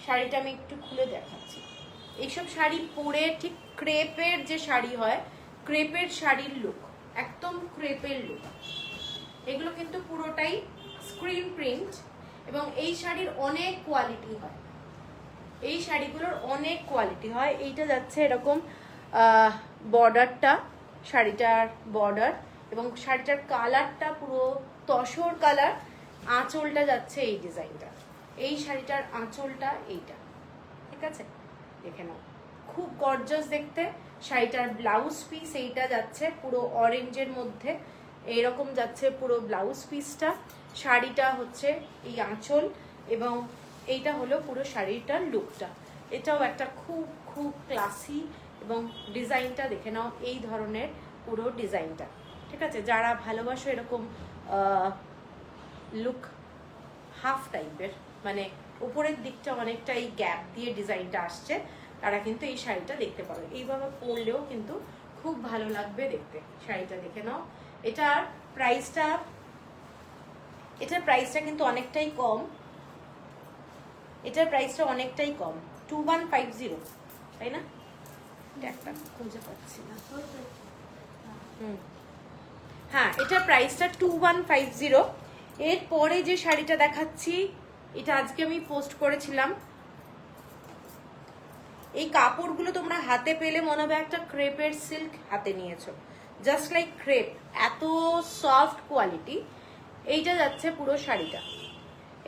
শাড়িটা আমি একটু খুলে দেখাচ্ছি। এইসব শাড়ি পরে ঠিক ক্রেপের যে শাড়ি হয়, ক্রেপের শাড়ির লুক, একদম ক্রেপের লুক। এগুলো কিন্তু পুরোটাই স্ক্রিন প্রিন্ট, এবং এই শাড়ির অনেক কোয়ালিটি হয়, এই শাড়িগুলোর অনেক কোয়ালিটি হয়। এইটা যাচ্ছে এরকম বর্ডারটা, শাড়িটার বর্ডার, এবং শাড়িটার কালারটা পুরো তসর কালার। আঁচলটা যাচ্ছে এই ডিজাইনটা, এই শাড়িটার আঁচলটা এইটা। ঠিক আছে, দেখে নাও, খুব গর্জাস দেখতে। শাড়িটার ব্লাউজ পিস এইটা যাচ্ছে পুরো অরেঞ্জের মধ্যে, এইরকম যাচ্ছে পুরো ব্লাউজ পিসটা। শাড়িটা হচ্ছে এই আঁচল, এবং এইটা হলো পুরো শাড়িটার লুকটা। এটাও একটা খুব খুব ক্লাসি, এবং ডিজাইনটা দেখে নাও, এই ধরনের পুরো ডিজাইনটা। ঠিক আছে, যারা ভালোবাসো এরকম লুক, হাফ টাইপের, মানে উপরের দিকটা অনেকটা এই গ্যাপ দিয়ে ডিজাইনটা আসছে, তারা কিন্তু এই শাড়িটা দেখতে পারো। এইভাবে পরলেও কিন্তু খুব ভালো লাগবে দেখতে। শাড়িটা দেখে নাও। এটার প্রাইসটা কিন্তু অনেকটাই কম, এটার প্রাইসটা অনেকটাই কম, 2150, তাই না? একটা খুঁজে পাচ্ছি না। হ্যাঁ, এটার প্রাইসটা 2150। এরপরে যে শাড়িটা দেখাচ্ছি, এটা আজকে আমি পোস্ট করেছিলাম। এই কাপড়গুলো তোমরা হাতে পেলে মনে হবে একটা ক্রেপের সিল্ক হাতে নিয়েছো, জাস্ট লাইক ক্রেপ, এত সফট কোয়ালিটি। এইটা যাচ্ছে পুরো শাড়িটা,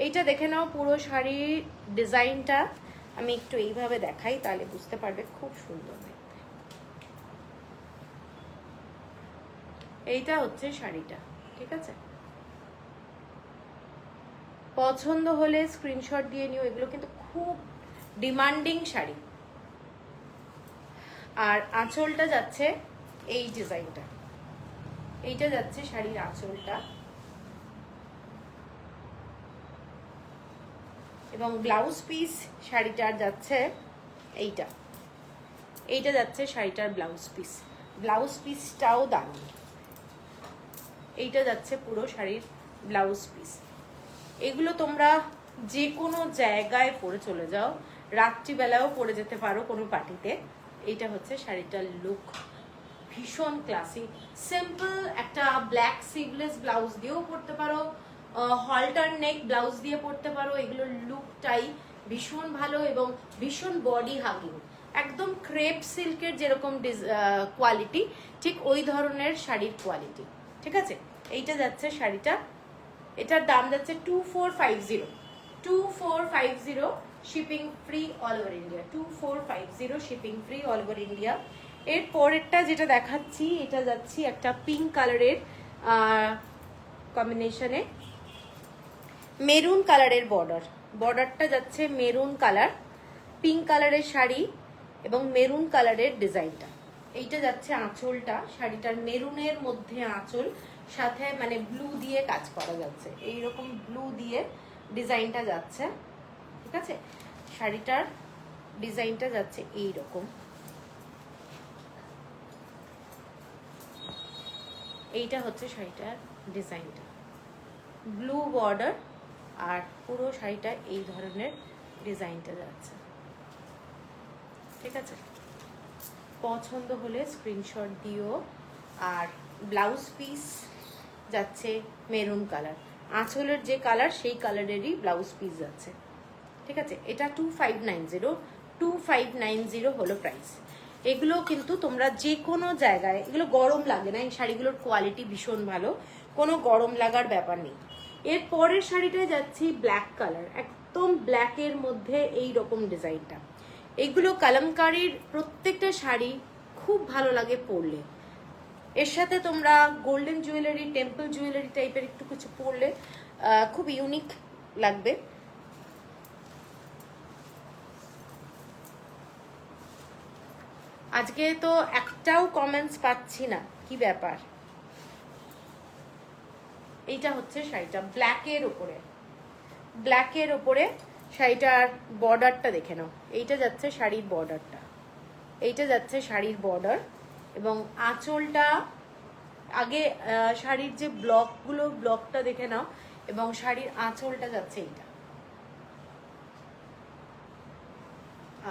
এইটা দেখে নাও, পুরো শাড়ির ডিজাইনটা আমি একটু এইভাবে দেখাই, তাহলে বুঝতে পারবে, খুব সুন্দর দেখতে। এইটা হচ্ছে শাড়িটা। ঠিক আছে, পছন্দ হলে স্ক্রিনশট দিয়ে নিও, এগুলো কিন্তু খুব ডিমান্ডিং শাড়ি। আর আঁচলটা যাচ্ছে এই ডিজাইনটা, এইটা যাচ্ছে শাড়ির আঁচলটা, এবং ব্লাউজ পিস শাড়িটার যাচ্ছে এইটা, এইটা যাচ্ছে শাড়িটার ব্লাউজ পিস। ব্লাউজ পিসটাও দারুণ, এইটা যাচ্ছে পুরো শাড়ির ব্লাউজ পিস। এগুলো তোমরা যে কোনো জায়গায় পরে চলে যাও, রাত্রিবেলাও পরে যেতে পারো কোনো পার্টিতে। এইটা হচ্ছে শাড়িটার লুক, ভীষণ ক্লাসি। সিম্পল একটা ব্ল্যাক সিভলেস ব্লাউজ দিয়েও পরতে পারো, হলটার নেক ব্লাউজ দিয়ে পরতে পারো। এগুলোর লুকটাই ভীষণ ভালো এবং ভীষণ বডি হাগিং, একদম ক্রেপ সিল্কের যেরকম কোয়ালিটি, ঠিক ওই ধরনের শাড়ির কোয়ালিটি। ঠিক আছে, এইটা যাচ্ছে শাড়িটা, এটার দাম যাচ্ছে 2450, 2450, shipping free all over India, 2450 shipping free all over India. এর পরেরটা যেটা দেখাচ্ছি, এটা যাচ্ছি একটা পিঙ্ক কালারের কম্বিনেশনে, মেরুন কালারের বর্ডারটা যাচ্ছে মেরুন কালার, পিঙ্ক কালারের শাড়ি এবং মেরুন কালারের ডিজাইনটা। এইটা যাচ্ছে আঁচলটা, শাড়িটার মেরুনের মধ্যে আঁচল, সাথে মানে ব্লু দিয়ে কাজ করা যাচ্ছে, এইরকম ব্লু দিয়ে ডিজাইনটা যাচ্ছে। ঠিক আছে, শাড়িটার ডিজাইনটা যাচ্ছে এইরকম, এইটা হচ্ছে শাড়িটার ডিজাইনটা, ব্লু বর্ডার আর পুরো শাড়িটা এই ধরনের ডিজাইনটা যাচ্ছে। ঠিক আছে, পছন্দ হলে স্ক্রিনশট দিও। আর ব্লাউজ পিস যাচ্ছে মেরুন কালার, আঁচলের যে কালার সেই কালারেরই ব্লাউজ পিস যাচ্ছে। ঠিক আছে, এটা 2590 হলো প্রাইস। এগুলো কিন্তু তোমরা যে কোনো জায়গায়, এগুলো গরম লাগে না, এই শাড়িগুলোর কোয়ালিটি ভীষণ ভালো, কোনো গরম লাগার ব্যাপার নেই। এর পরের শাড়িটায় যাচ্ছি ব্ল্যাক কালার, একদম ব্ল্যাকের মধ্যে এই রকম ডিজাইনটা। এইগুলো কালামকারীর প্রত্যেকটা শাড়ি খুব ভালো লাগে পরলে। এর সাথে তোমরা গোল্ডেন জুয়েলারি, টেম্পল জুয়েলারি টাইপের একটু কিছু পরলে খুব ইউনিক লাগবে। আজকে তো একটাও কমেন্টস পাচ্ছি না, কি ব্যাপার? এইটা হচ্ছে শাড়িটা ব্ল্যাকের উপরে শাড়িটার বর্ডারটা দেখে নাও, এইটা যাচ্ছে শাড়ির বর্ডারটা, এইটা যাচ্ছে শাড়ির বর্ডার এবং আঁচলটা আগে শাড়ির যে ব্লকটা দেখে নাও এবং শাড়ির আঁচলটা যাচ্ছে এইটা।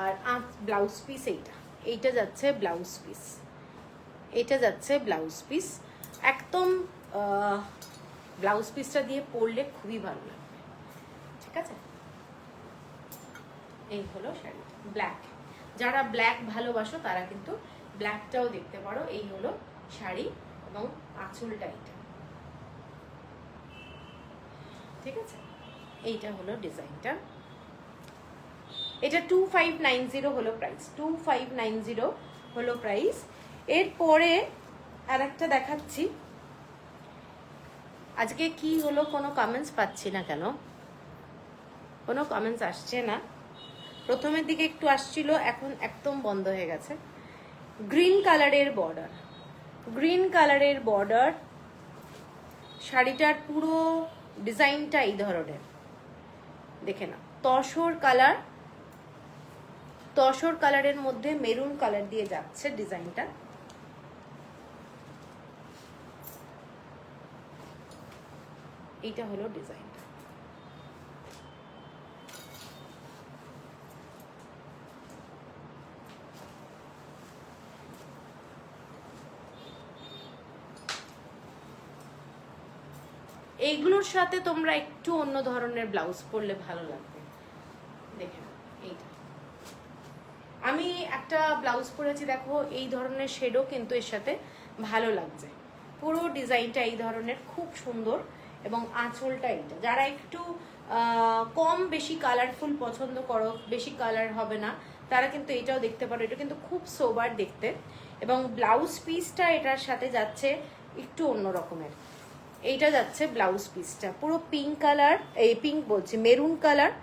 আর ব্লাউজ পিস এইটা যাচ্ছে ব্লাউজ পিস, এটা যাচ্ছে ব্লাউজ পিস। একদম ব্লাউজ পিসটা দিয়ে পরলে খুবই ভালো লাগবে। ঠিক আছে, এই হলো শাড়ি ব্ল্যাক। যারা ব্ল্যাক ভালোবাসো তারা কিন্তু ব্ল্যাকটাও দেখতে পারো। এই হলো শাড়ি এবং আঁচলটা এইটা। ঠিক আছে, এইটা হলো ডিজাইনটা। এটা 2590 হলো প্রাইস, 2590 হলো প্রাইস। এরপরে আর একটা দেখাচ্ছি। আজকে কি হলো, কোনো কমেন্টস পাচ্ছি না কেন, কোনো কমেন্টস আসছে না। প্রথমের দিকে একটু আসছিল, এখন একদম বন্ধ হয়ে গেছে। গ্রিন কালারের বর্ডার, শাড়িটার পুরো ডিজাইনটা এই ধরনের দেখে না, তসর কালারের মধ্যে মেরুন কালার দিয়ে যাচ্ছে ডিজাইনটা। এইটা হলো ডিজাইনটা। এইগুলোর সাথে তোমরা একটু অন্য ধরনের ব্লাউজ পরলে ভালো লাগবে। দেখে এইটা আমি একটা ব্লাউজ পরেছি, দেখো এই ধরনের শেডও কিন্তু এর সাথে ভালো লাগছে। পুরো ডিজাইনটা এই ধরনের, খুব সুন্দর এবং আঁচলটা এইটা। যারা একটু কম বেশি কালারফুল পছন্দ করো, বেশি কালার হবে না, তারা কিন্তু এটাও দেখতে পারো। এটা কিন্তু খুব সোবার দেখতে এবং ব্লাউজ পিসটা এটার সাথে যাচ্ছে একটু অন্য রকমের। এইটা যাচ্ছে ব্লাউজ পিসটা পুরো পিঙ্ক কালার, এই পিঙ্ক বলছি মেরুন কালার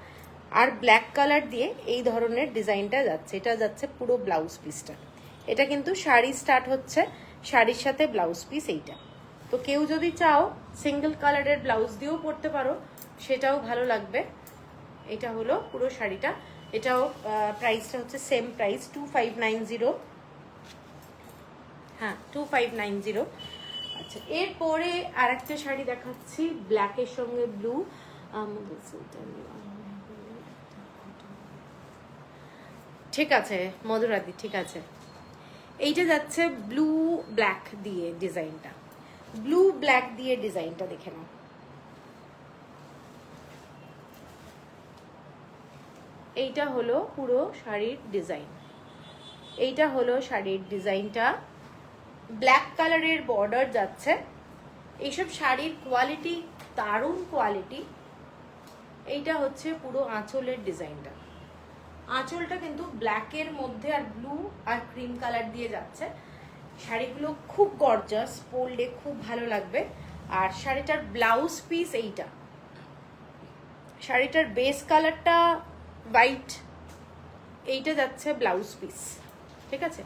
আর ব্ল্যাক কালার দিয়ে এই ধরনের ডিজাইনটা যাচ্ছে। এটা যাচ্ছে পুরো ব্লাউজ পিসটা। এটা কিন্তু শাড়ি স্টার্ট হচ্ছে, শাড়ির সাথে ব্লাউজ পিস এইটা। তো কেউ যদি চাও সিঙ্গেল কালারের ব্লাউজ দিয়েও পরতে পারো, সেটাও ভালো লাগবে। এটা হলো পুরো শাড়িটা। এটাও প্রাইসটা হচ্ছে সেম প্রাইস, 2590। হ্যাঁ, 2590। আচ্ছা, এরপরে আর একটা শাড়ি দেখাচ্ছি ব্ল্যাকের সঙ্গে ব্লু। ঠিক আছে মধুরাদি, ঠিক আছে। এইটা যাচ্ছে ব্লু ব্ল্যাক দিয়ে ডিজাইনটা, ব্লু ব্ল্যাক দিয়ে ডিজাইনটা দেখে নাও। এইটা হলো পুরো শাড়ির ডিজাইন, এইটা হলো শাড়ির ডিজাইনটা। ব্ল্যাক কালারের বর্ডার যাচ্ছে। এইসব শাড়ির কোয়ালিটি দারুণ কোয়ালিটি। এইটা হচ্ছে পুরো আঁচলের ডিজাইনটা। আঁচলটা কিন্তু ব্ল্যাকের মধ্যে আর ব্লু আর ক্রিম কালার দিয়ে যাচ্ছে। শাড়িগুলো খুব গর্জাস, পরলে খুব ভালো লাগবে। আর শাড়িটার ব্লাউজ পিস এইটা, শাড়িটার বেস কালারটা হোয়াইট, এইটা যাচ্ছে ব্লাউজ পিস, ঠিক আছে?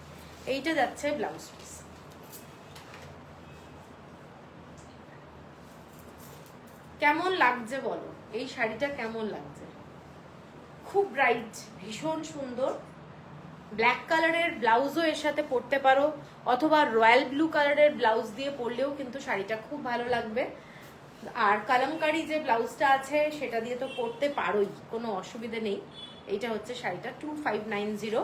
এইটা যাচ্ছে ব্লাউজ পিস। কেমন লাগছে বলো, এই শাড়িটা কেমন লাগছে? খুব ব্রাইট, ভীষণ সুন্দর। ব্ল্যাক কালারের ব্লাউজও এর সাথে পরতে পারো, অথবা রয়্যাল ব্লু কালারের ব্লাউজ দিয়ে পরলেও কিন্তু শাড়িটা খুব ভালো লাগবে। আর কালামকারি যে ব্লাউজটা আছে সেটা দিয়ে তো পরতে পারোই, কোনো অসুবিধা নেই। এইটা হচ্ছে শাড়িটা 2590।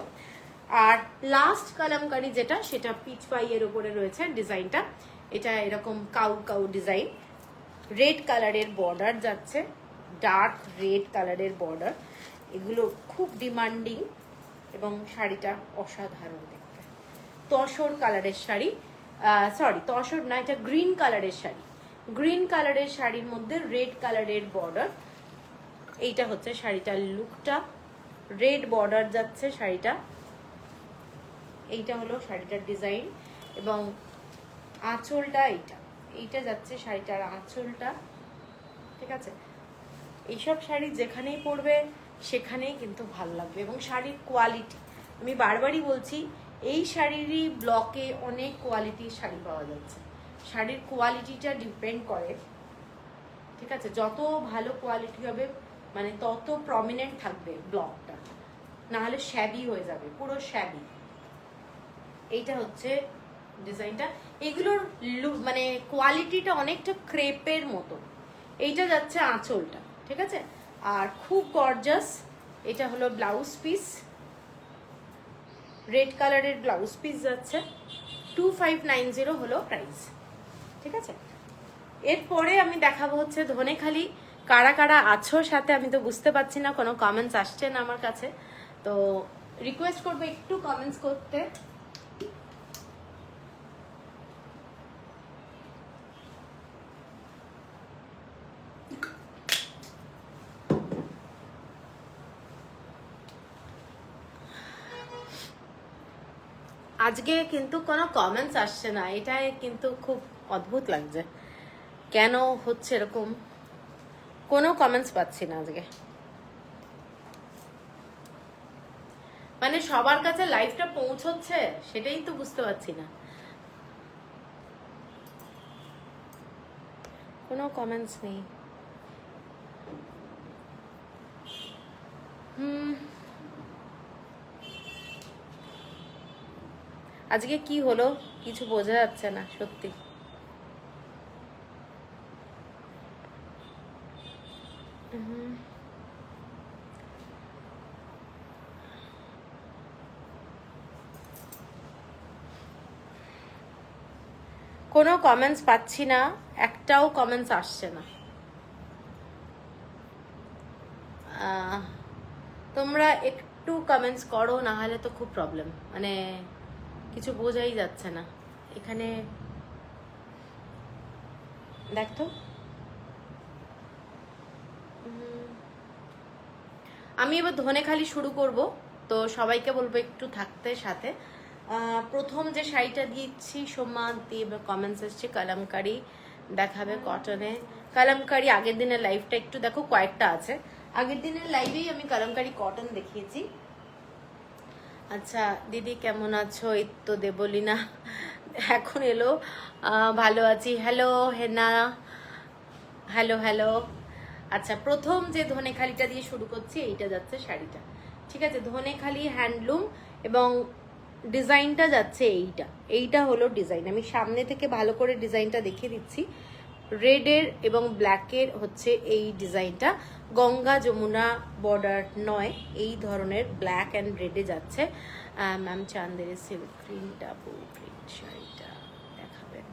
আর লাস্ট কালামকারি যেটা, সেটা পিচ পাইয়ের উপরে রয়েছে ডিজাইনটা। এটা এরকম কাউ কাউ ডিজাইন, রেড কালারের বর্ডার যাচ্ছে, ডার্ক রেড কালারের বর্ডার। এগুলো খুব ডিমান্ডিং এবং শাড়িটা অসাধারণ দেখতে। তসর কালারের শাড়ি, সরি তসর না, এটা গ্রিন কালারের শাড়ি। গ্রিন কালারের শাড়ির মধ্যে রেড কালারের বর্ডার। এইটা হচ্ছে শাড়িটার লুকটা, রেড বর্ডার যাচ্ছে শাড়িটা। এইটা হলো শাড়িটার ডিজাইন এবং আঁচলটা এইটা, এইটা যাচ্ছে শাড়িটার আঁচলটা, ঠিক আছে? এইসব শাড়ি যেখানেই পরবে সেখানেই কিন্তু ভালো লাগবে। এবং শাড়ির কোয়ালিটি, আমি বারবারই বলছি, এই শাড়িরই ব্লকে অনেক কোয়ালিটির শাড়ি পাওয়া যাচ্ছে। শাড়ির কোয়ালিটিটা ডিপেন্ড করে, ঠিক আছে? যত ভালো কোয়ালিটি হবে মানে তত প্রমিনেন্ট থাকবে ব্লকটা, না হলে শ্যাবি হয়ে যাবে, পুরো শ্যাবি। এইটা হচ্ছে ডিজাইনটা। এগুলোর মানে কোয়ালিটিটা অনেকটা ক্রেপের মতো। এইটা যাচ্ছে আঁচলটা, ঠিক আছে? আর খুব গর্জাস। এটা হলো ব্লাউজ পিস, রেড কালারের ব্লাউজ পিস যাচ্ছে। 2590 হলো প্রাইস, ঠিক আছে? এরপরে আমি দেখাবো হচ্ছে ধনেখালি। কারা কারা আছো সাথে আমি তো বুঝতে পারছি না, কোনো কমেন্টস আসছে না আমার কাছে, তো রিকোয়েস্ট করবো একটু কমেন্টস করতে। আজকে কিন্তু কোনো কমেন্টস আসছে না, এটাই কিন্তু খুব অদ্ভুত লাগছে। কেন হচ্ছে এরকম? কোনো কমেন্টস পাচ্ছি না আজকে, মানে সবার কাছে লাইভটা পৌঁছচ্ছে সেটাই তো বুঝতে পারছি না। কোনো কমেন্টস নেই। আজকে কি হলো কিছু বোঝা যাচ্ছে না সত্যি। কোনো কমেন্টস পাচ্ছি না, একটাও কমেন্টস আসছে না। তোমরা একটু কমেন্টস করো, না হলে তো খুব প্রবলেম, মানে কিছু বোঝাই যাচ্ছে না এখানে। দেখতো, আমি এবার ধনেখালি শুরু করব, তো সবাইকে বলবো একটু থাকতে সাথে। প্রথম যে শাড়িটা দিচ্ছি সোমা দিয়ে কমেন্টস এসছে, কালামকারি দেখাবে কটনে। কালামকারি আগের দিনের লাইভটা একটু দেখো, কয়েকটা আছে। আগের দিনের লাইভেই আমি কালামকারি কটন দেখিয়েছি। আচ্ছা দিদি কেমন আছো? এই তো দেবলীনা এখন এলো, ভালো আছি। হ্যালো হেনা, হ্যালো হ্যালো। আচ্ছা প্রথম যে ধনেখালিটা দিয়ে শুরু করছি, এইটা যাচ্ছে শাড়িটা, ঠিক আছে? ধনেখালি হ্যান্ডলুম এবং ডিজাইনটা যাচ্ছে এইটা, এইটা হলো ডিজাইন। আমি সামনে থেকে ভালো করে ডিজাইনটা দেখিয়ে দিচ্ছি। রেডের এবং ব্ল্যাকের হচ্ছে এই ডিজাইনটা। গঙ্গা যমুনা বর্ডার নয়, এই ধরনের ব্ল্যাক অ্যান্ড রেডে যাচ্ছে। Ma'am Chanderi silk green double print শাড়িটা দেখাবেন।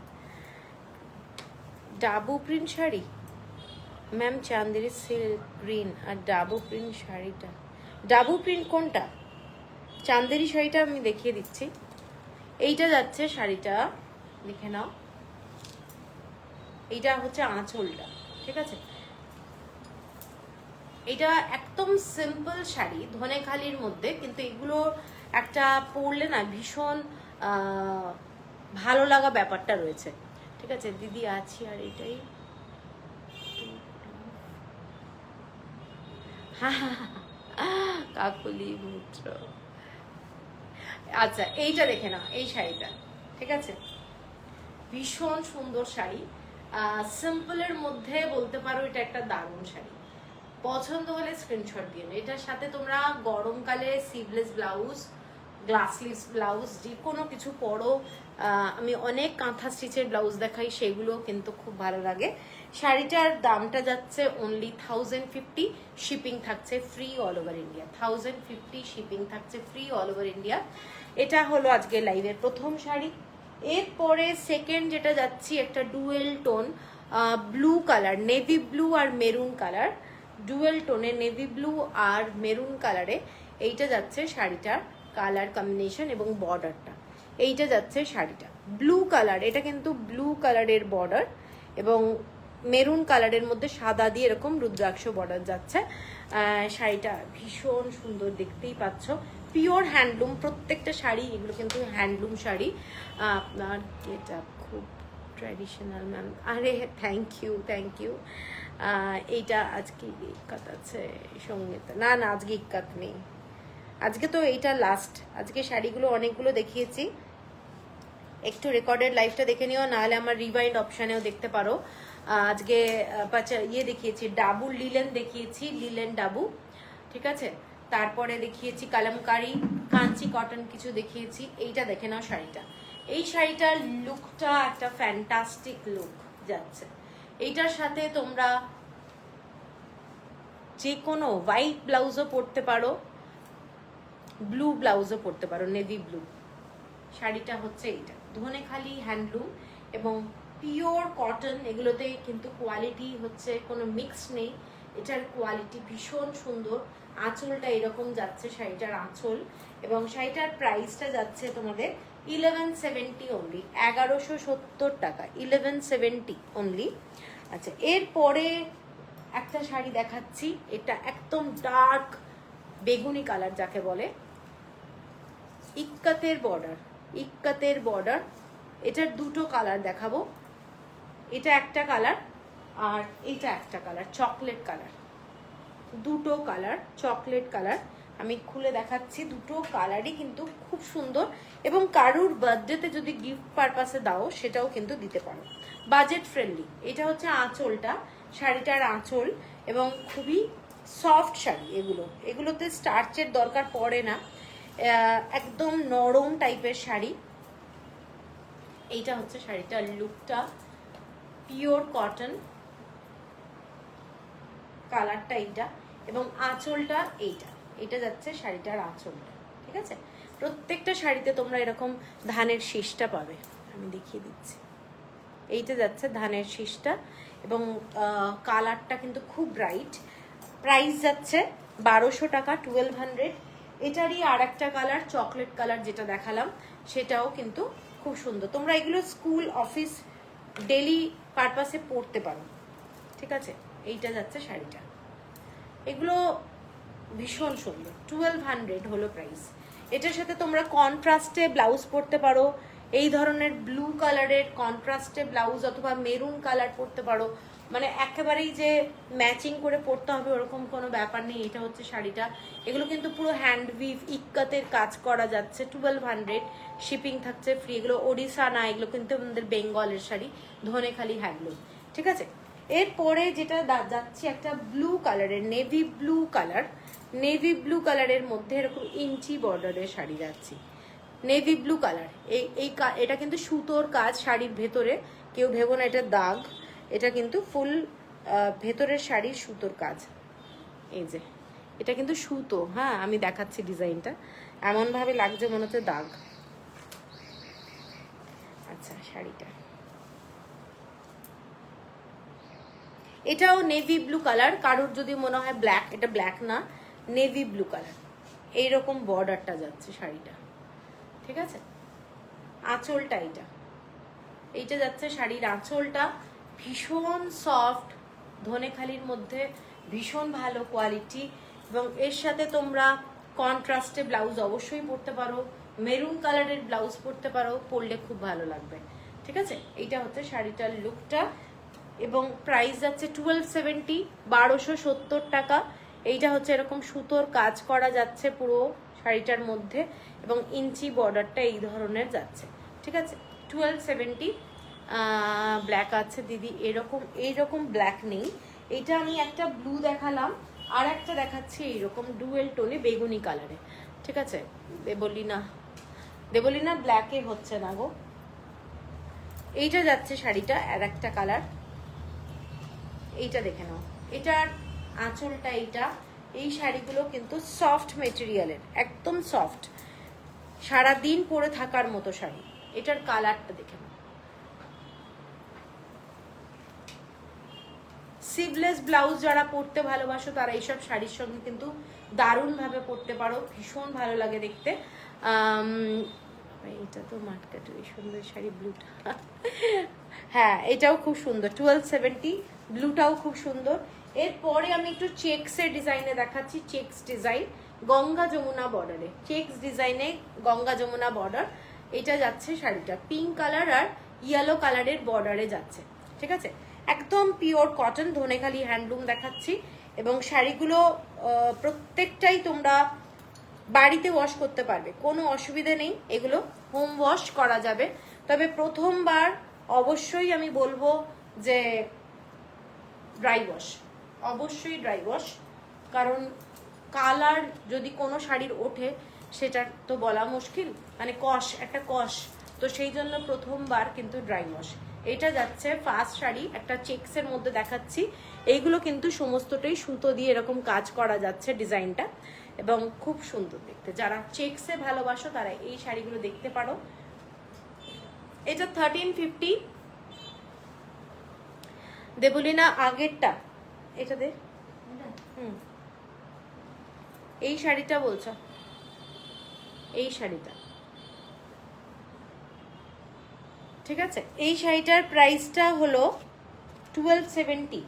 Dabu print sari ma'am, Chanderi silk green আর ডাবু প্রিন্ট শাড়িটা, ডাবু প্রিন্ট কোনটা? চান্দেরি শাড়িটা আমি দেখিয়ে দিচ্ছি। এইটা যাচ্ছে শাড়িটা, দেখে নাও। এইটা হচ্ছে আঁচলটা, ঠিক আছে? এটা একদম সিম্পল শাড়ি ধনেখালির মধ্যে, কিন্তু এগুলো একটা পরলে না ভীষণ ভালো লাগা ব্যাপারটা রয়েছে, ঠিক আছে? দিদি আছি আর এটাই কাকুলি মূত্র। আচ্ছা, এইটা দেখে নাও, এই শাড়িটা, ঠিক আছে? ভীষণ সুন্দর শাড়ি, সিম্পলের মধ্যে বলতে পারো এটা একটা দারুণ শাড়ি। পছন্দ হলে স্ক্রিনশট দিয়ে নাও। এটার সাথে তোমরা গরমকালে সিভলেস ব্লাউজ, গ্লাসলেস ব্লাউজ যে কোনো কিছু পরো। আমি অনেক কাঁথা স্টিচের ব্লাউজ দেখাই, সেগুলো কিন্তু খুব ভালো লাগে। শাড়িটার দামটা যাচ্ছে অনলি 1050, শিপিং থাকছে free all over India. 1050 shipping থাকছে ফ্রি অল ওভার ইন্ডিয়া। এটা হলো আজকে লাইভের প্রথম শাড়ি। এরপরে সেকেন্ড যেটা যাচ্ছি, একটা dual tone blue colour, navy blue আর মেরুন কালার, ডুয়েল টোনে নেভি ব্লু আর মেরুন কালারে এইটা যাচ্ছে শাড়িটার কালার কম্বিনেশন এবং বর্ডারটা। এইটা যাচ্ছে শাড়িটা ব্লু কালার, এটা কিন্তু ব্লু কালারের বর্ডার এবং মেরুন কালারের মধ্যে সাদা দিয়ে এরকম রুদ্রাক্ষ বর্ডার যাচ্ছে। শাড়িটা ভীষণ সুন্দর, দেখতেই পাচ্ছ, পিওর হ্যান্ডলুম প্রত্যেকটা শাড়ি, এগুলো কিন্তু হ্যান্ডলুম শাড়ি। আপনার এটা খুব ট্র্যাডিশনাল ম্যাম, আরে থ্যাংক ইউ থ্যাংক ইউ। এইটা আজকে ইক্কাত আছে সঙ্গীত, না না আজকে ইক্কাত নেই, আজকে তো এইটা লাস্ট। আজকে শাড়িগুলো অনেকগুলো দেখিয়েছি, একটু রেকর্ডেড লাইভটা দেখে নিও, নাহলে আমার রিভাইন্ড অপশানেও দেখতে পারো। আজকে ইয়ে দেখিয়েছি, ডাবু লিলেন দেখিয়েছি, লিলেন ডাবু, ঠিক আছে? তারপরে দেখিয়েছি কালামকারি, কাঞ্চি কটন কিছু দেখিয়েছি। এইটা দেখে নাও শাড়িটা, এই শাড়িটার লুকটা একটা ফ্যান্টাস্টিক লুক যাচ্ছে। এইটার সাথে তোমরা যে কোনো হোয়াইট ব্লাউজও পরতে পারো, ব্লু ব্লাউজও পরতে পারো, নেভি ব্লু। শাড়িটা হচ্ছে এইটা ধনেখালি হ্যান্ডলুম এবং পিওর কটন, এগুলোতে কিন্তু কোয়ালিটি হচ্ছে কোনো মিক্স নেই, এটার কোয়ালিটি ভীষণ সুন্দর। আঁচলটা এরকম যাচ্ছে শাড়িটার আঁচল, এবং শাড়িটার প্রাইসটা যাচ্ছে তোমাদের 1170 অনলি, 1170 টাকা, 1170 অনলি। আচ্ছা, এরপরে একটা শাড়ি দেখাচ্ছি, এটা একদম ডার্ক বেগুনি কালার যাকে বলে, ইক্কাতের বর্ডার, ইক্কাতের বর্ডার। এটার দুটো কালার দেখাবো, এটা একটা কালার আর এটা একটা কালার, চকলেট কালার, দুটো কালার চকলেট কালার। আমি খুলে দেখাচ্ছি, দুটো কালারই কিন্তু খুব সুন্দর, এবং কারুর বার্থডেতে যদি গিফট পারপাসে দাও সেটাও কিন্তু দিতে পারো, বাজেট ফ্রেন্ডলি। এটা হচ্ছে আঁচলটা, শাড়িটার আঁচল, এবং খুবই সফট শাড়ি এগুলো, এগুলোতে স্টার্চের দরকার পড়ে না, একদম নরম টাইপের শাড়ি। এইটা হচ্ছে শাড়িটার লুকটা, পিওর কটন, কালারটা এইটা, এবং আঁচলটা এইটা, এটা যাচ্ছে শাড়িটার আঁচলটা, ঠিক আছে? প্রত্যেকটা শাড়িতে তোমরা এরকম ধানের শীষটা পাবে, আমি দেখিয়ে দিচ্ছি। এইটা যাচ্ছে ধানের শীষটা, এবং কালারটা কিন্তু খুব ব্রাইট। প্রাইস যাচ্ছে 1200 টাকা, 1200। এটারই আর একটা কালার চকলেট কালার যেটা দেখালাম, সেটাও কিন্তু খুব সুন্দর। তোমরা এগুলো স্কুল অফিস ডেলি পারপাসে পরতে পারো, ঠিক আছে? এইটা যাচ্ছে শাড়িটা, এগুলো ভীষণ সুন্দর, 1200 হলো প্রাইস। এটার সাথে তোমরা কন্ট্রাস্টে ব্লাউজ পরতে পারো, এই ধরনের ব্লু কালারের কন্ট্রাস্টে ব্লাউজ অথবা মেরুন কালার পরতে পারো, মানে একেবারেই যে ম্যাচিং করে পরতে হবে ওরকম কোনো ব্যাপার নেই। এটা হচ্ছে শাড়িটা, এগুলো কিন্তু পুরো হ্যান্ড উইভ ইক্কাতের কাজ করা যাচ্ছে, 1200 শিপিং থাকছে ফ্রি। এগুলো ওড়িশা না, এগুলো কিন্তু আমাদের বেঙ্গলের শাড়ি, ধনেখালি হ্যান্ডলুম, ঠিক আছে? এরপরে যেটা যাচ্ছে একটা ব্লু কালারের, navy blue colour, navy blue কালারের মধ্যে এরকম ইঞ্চি বর্ডারের শাড়ি যাচ্ছি, নেভি ব্লু কালার। এটা কিন্তু সুতোর কাজ শাড়ির ভেতরে, কেউ ভেবো না এটা দাগ, এটা কিন্তু ফুল ভেতরের শাড়ির সুতোর কাজ। এই যে এটা কিন্তু সুতো, হ্যাঁ আমি দেখাচ্ছি ডিজাইনটা, এমনভাবে লাগছে মনে হচ্ছে দাগ। আচ্ছা শাড়িটা এটাও নেভি ব্লু কালার, কারোর যদি মনে হয় ব্ল্যাক, এটা ব্ল্যাক না, নেভি ব্লু কালার। এইরকম বর্ডারটা যাচ্ছে শাড়িটা, ঠিক আছে। আঁচলটা এইটা যাচ্ছে শাড়ির আঁচলটা, ভীষণ সফট, ধনেখালির মধ্যে ভীষণ ভালো কোয়ালিটি। এবং এর সাথে তোমরা কন্ট্রাস্টে ব্লাউজ অবশ্যই পরতে পারো, মেরুন কালারের ব্লাউজ পরতে পারো, পরলে খুব ভালো লাগবে, ঠিক আছে। এইটা হচ্ছে শাড়িটার লুকটা এবং প্রাইস যাচ্ছে 1270, 1270 টাকা। এইটা হচ্ছে এরকম সুতোর কাজ করা যাচ্ছে পুরো শাড়িটার মধ্যে এবং ইঞ্চি বর্ডারটা এই ধরনের যাচ্ছে, ঠিক আছে। 1270। ব্ল্যাক আছে দিদি, এইরকম ব্ল্যাক নেই। এইটা আমি একটা ব্লু দেখালাম, আর একটা দেখাচ্ছি এইরকম ডুয়েল টোনে বেগুনি কালারে, ঠিক আছে। দেবলিনা ব্ল্যাকে হচ্ছে না গো। এইটা যাচ্ছে শাড়িটা আর একটা কালার, এইটা দেখে নাও। এটার আঁচলটা এই শাড়িগুলো কিন্তু সফট মেটেরিয়ালের, একদম সফট, সারাদিন পরে থাকার মতো শাড়ি। এটার কালারটা দেখে নাও। সিভলেস ব্লাউজ যারা পরতে ভালোবাসো তারা এইসব শাড়ির সঙ্গে কিন্তু দারুণভাবে পরতে পারো, ভীষণ ভালো লাগে দেখতে। এটা তো মাটকাটু, এই সুন্দর শাড়ি ব্লুটা হ্যাঁ এটাও খুব সুন্দর, 1270, ব্লুটাও খুব সুন্দর। এরপরে আমি একটু চেক্সের ডিজাইনে দেখাচ্ছি, চেক্স ডিজাইন গঙ্গা যমুনা বর্ডারে, চেক্স ডিজাইনে গঙ্গা যমুনা বর্ডার। এটা যাচ্ছে শাড়িটা পিঙ্ক কালার আর ইয়েলো কালারের বর্ডারে যাচ্ছে, ঠিক আছে। একদম পিওর কটন, ধনেখালি হ্যান্ডলুম দেখাচ্ছি। এবং শাড়িগুলো প্রত্যেকটাই তোমরা বাড়িতে ওয়াশ করতে পারবে, কোনো অসুবিধা নেই, এগুলো হোম ওয়াশ করা যাবে। তবে প্রথমবার অবশ্যই আমি বলবো যে ড্রাই ওয়াশ, অবশ্যই ড্রাই ওয়াশ, কারণ কালার যদি কোনো শাড়ির ওঠে সেটার তো বলা মুশকিল, মানে একটা কষ, তো সেই জন্য প্রথমবার কিন্তু ড্রাই ওয়াশ। এটা যাচ্ছে ফার্স্ট শাড়ি, একটা চেক্সের মধ্যে দেখাচ্ছি। এইগুলো কিন্তু সমস্তটাই সুতো দিয়ে এরকম কাজ করা যাচ্ছে ডিজাইনটা, এবং খুব সুন্দর দেখতে। যারা চেক্সে ভালোবাসো তারা এই শাড়িগুলো দেখতে পারো। এটা 1350। দেবলিনা আগেরটা এটা দে, এই শাড়িটা বলছো, এই শাড়িটা, ঠিক আছে। এই শাড়িটার প্রাইসটা হলো 1270।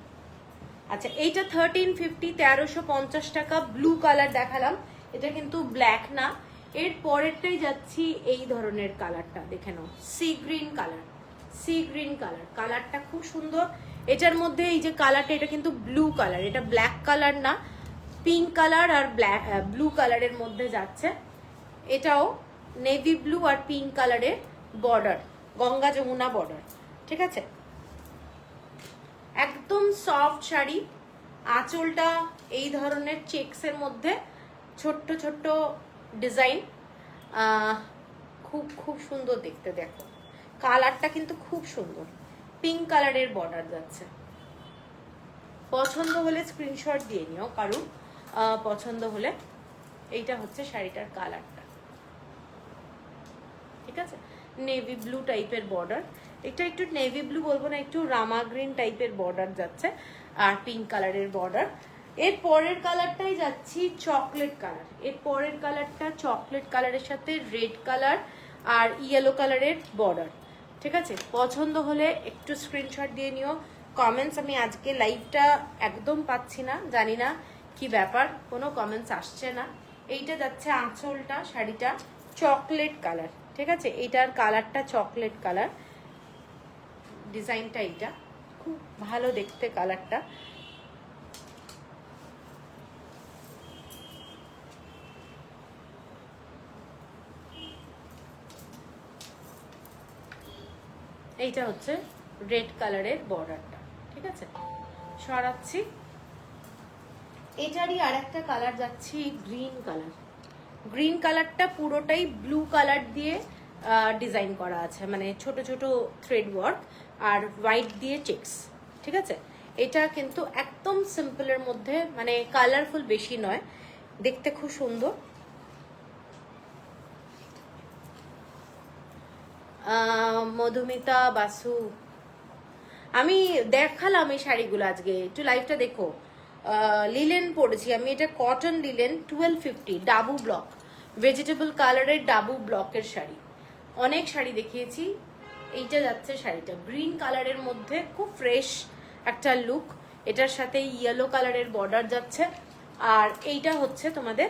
আচ্ছা এইটা 1350, 1350 টাকা। ব্লু কালার দেখালাম, এটা কিন্তু ব্ল্যাক না। এর পরেরটাই যাচ্ছি এই ধরনের কালারটা, দেখে নাও, sea green colour, sea green colour, কালারটা খুব সুন্দর। এটার মধ্যে এই যে কালারটা, এটা কিন্তু ব্লু কালার, এটা ব্ল্যাক কালার না, পিঙ্ক কালার আর ব্লু কালারের মধ্যে যাচ্ছে। এটাও নেভি ব্লু আর পিঙ্ক কালারের বর্ডার, গঙ্গা যমুনা বর্ডার, ঠিক আছে। একদম সফট শাড়ি, আঁচলটা এই ধরনের চেক্সের মধ্যে ছোট্ট ছোট্ট ডিজাইন, খুব খুব সুন্দর দেখতে। দেখো কালারটা কিন্তু খুব সুন্দর, পিঙ্ক কালারের বর্ডার যাচ্ছে। পছন্দ হলে স্ক্রিনশট দিয়ে নিও কারু, পছন্দ হলে। এইটা হচ্ছে শাড়িটার কালারটা, ঠিক আছে। নেভি ব্লু টাইপের বর্ডার, এটা একটু নেভি ব্লু বলবো না, একটু রামা গ্রিন টাইপের বর্ডার যাচ্ছে, আর পিঙ্ক কালারের বর্ডার। এর পরের কালারটাই যাচ্ছি চকলেট কালার। এর পরের কালারটা চকলেট কালারের সাথে রেড কালার আর ইয়েলো কালারের বর্ডার, ঠিক আছে। পছন্দ হলে একটু স্ক্রিনশট দিয়ে নিও। কমেন্টস আমি আজকে লাইভটা একদম পাচ্ছি না, জানি না কি ব্যাপার, কোনো কমেন্টস আসছে না। এইটা যাচ্ছে আঁচলটা, শাড়িটা চকলেট কালার, ঠিক আছে। এইটার কালারটা চকলেট কালার, ডিজাইনটা এইটা খুব ভালো দেখতে কালারটা। এইটা হচ্ছে রেড কালারের বর্ডারটা, ঠিক আছে। সরাচ্ছি। এটারই আর একটা কালার যাচ্ছি গ্রিন কালার। গ্রিন কালারটা পুরোটাই ব্লু কালার দিয়ে ডিজাইন করা আছে, মানে ছোট ছোট থ্রেড ওয়ার্ক আর হোয়াইট দিয়ে চেক্স, ঠিক আছে, এটা কিন্তু একদম সিম্পলের মধ্যে, মানে কালারফুল বেশি নয়, দেখতে খুব সুন্দর। মধুমিতা বাসু, আমি দেখালাম এই শাড়িগুলো আজকে, একটু লাইভটা দেখো। লিলেন পরেছি আমি, এটা cotton linen 1250 dabu block, vegetable কালারের ডাবু ব্লকের শাড়ি। অনেক শাড়ি দেখিয়েছি, এইটা যাচ্ছে শাড়িটা গ্রিন কালারের মধ্যে, খুব ফ্রেশ একটা লুক। এটার সাথে ইয়েলো কালারের বর্ডার যাচ্ছে, আর এইটা হচ্ছে তোমাদের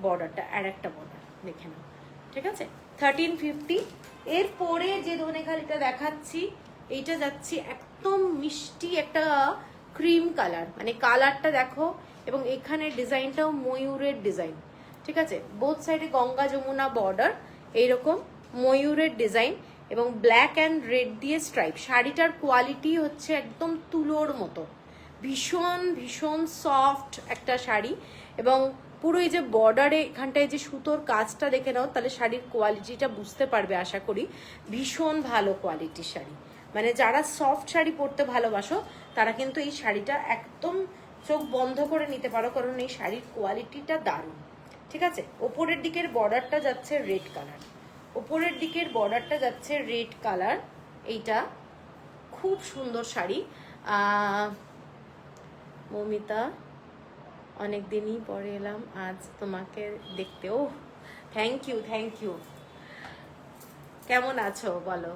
বর্ডারটা, আর একটা বর্ডার দেখে নাও, ঠিক আছে 1350। এরপরে যে ধনেখালিটা দেখাচ্ছি, এইটা যাচ্ছি একদম মিষ্টি একটা ক্রিম কালার, মানে কালারটা দেখো, এবং এখানে ডিজাইনটাও ময়ূরের ডিজাইন, ঠিক আছে, বোথ সাইডে গঙ্গা যমুনা বর্ডার, এইরকম ময়ূরের ডিজাইন এবং ব্ল্যাক অ্যান্ড রেড দিয়ে স্ট্রাইপ। শাড়িটার কোয়ালিটি হচ্ছে একদম তুলোর মতো, ভীষণ ভীষণ সফট একটা শাড়ি, এবং পুরো এই যে বর্ডারে এখানটায় যে সুতোর কাজটা দেখে নাও, তাহলে শাড়ির কোয়ালিটিটা বুঝতে পারবে আশা করি। ভীষণ ভালো কোয়ালিটির শাড়ি, মানে যারা সফট শাড়ি পরতে ভালোবাসো তারা কিন্তু এই শাড়িটা একদম চোখ বন্ধ করে নিতে পারো, কারণ এই শাড়ির কোয়ালিটিটা দারুণ, ঠিক আছে। ওপরের দিকের বর্ডারটা যাচ্ছে রেড কালার, ওপরের দিকের বর্ডারটা যাচ্ছে রেড কালার, এইটা খুব সুন্দর শাড়ি। মমিতা, অনেক দিনই পরে এলাম আজ তোমাকে দেখতেও, থ্যাংক ইউ থ্যাংক ইউ। কেমন আছো বলো।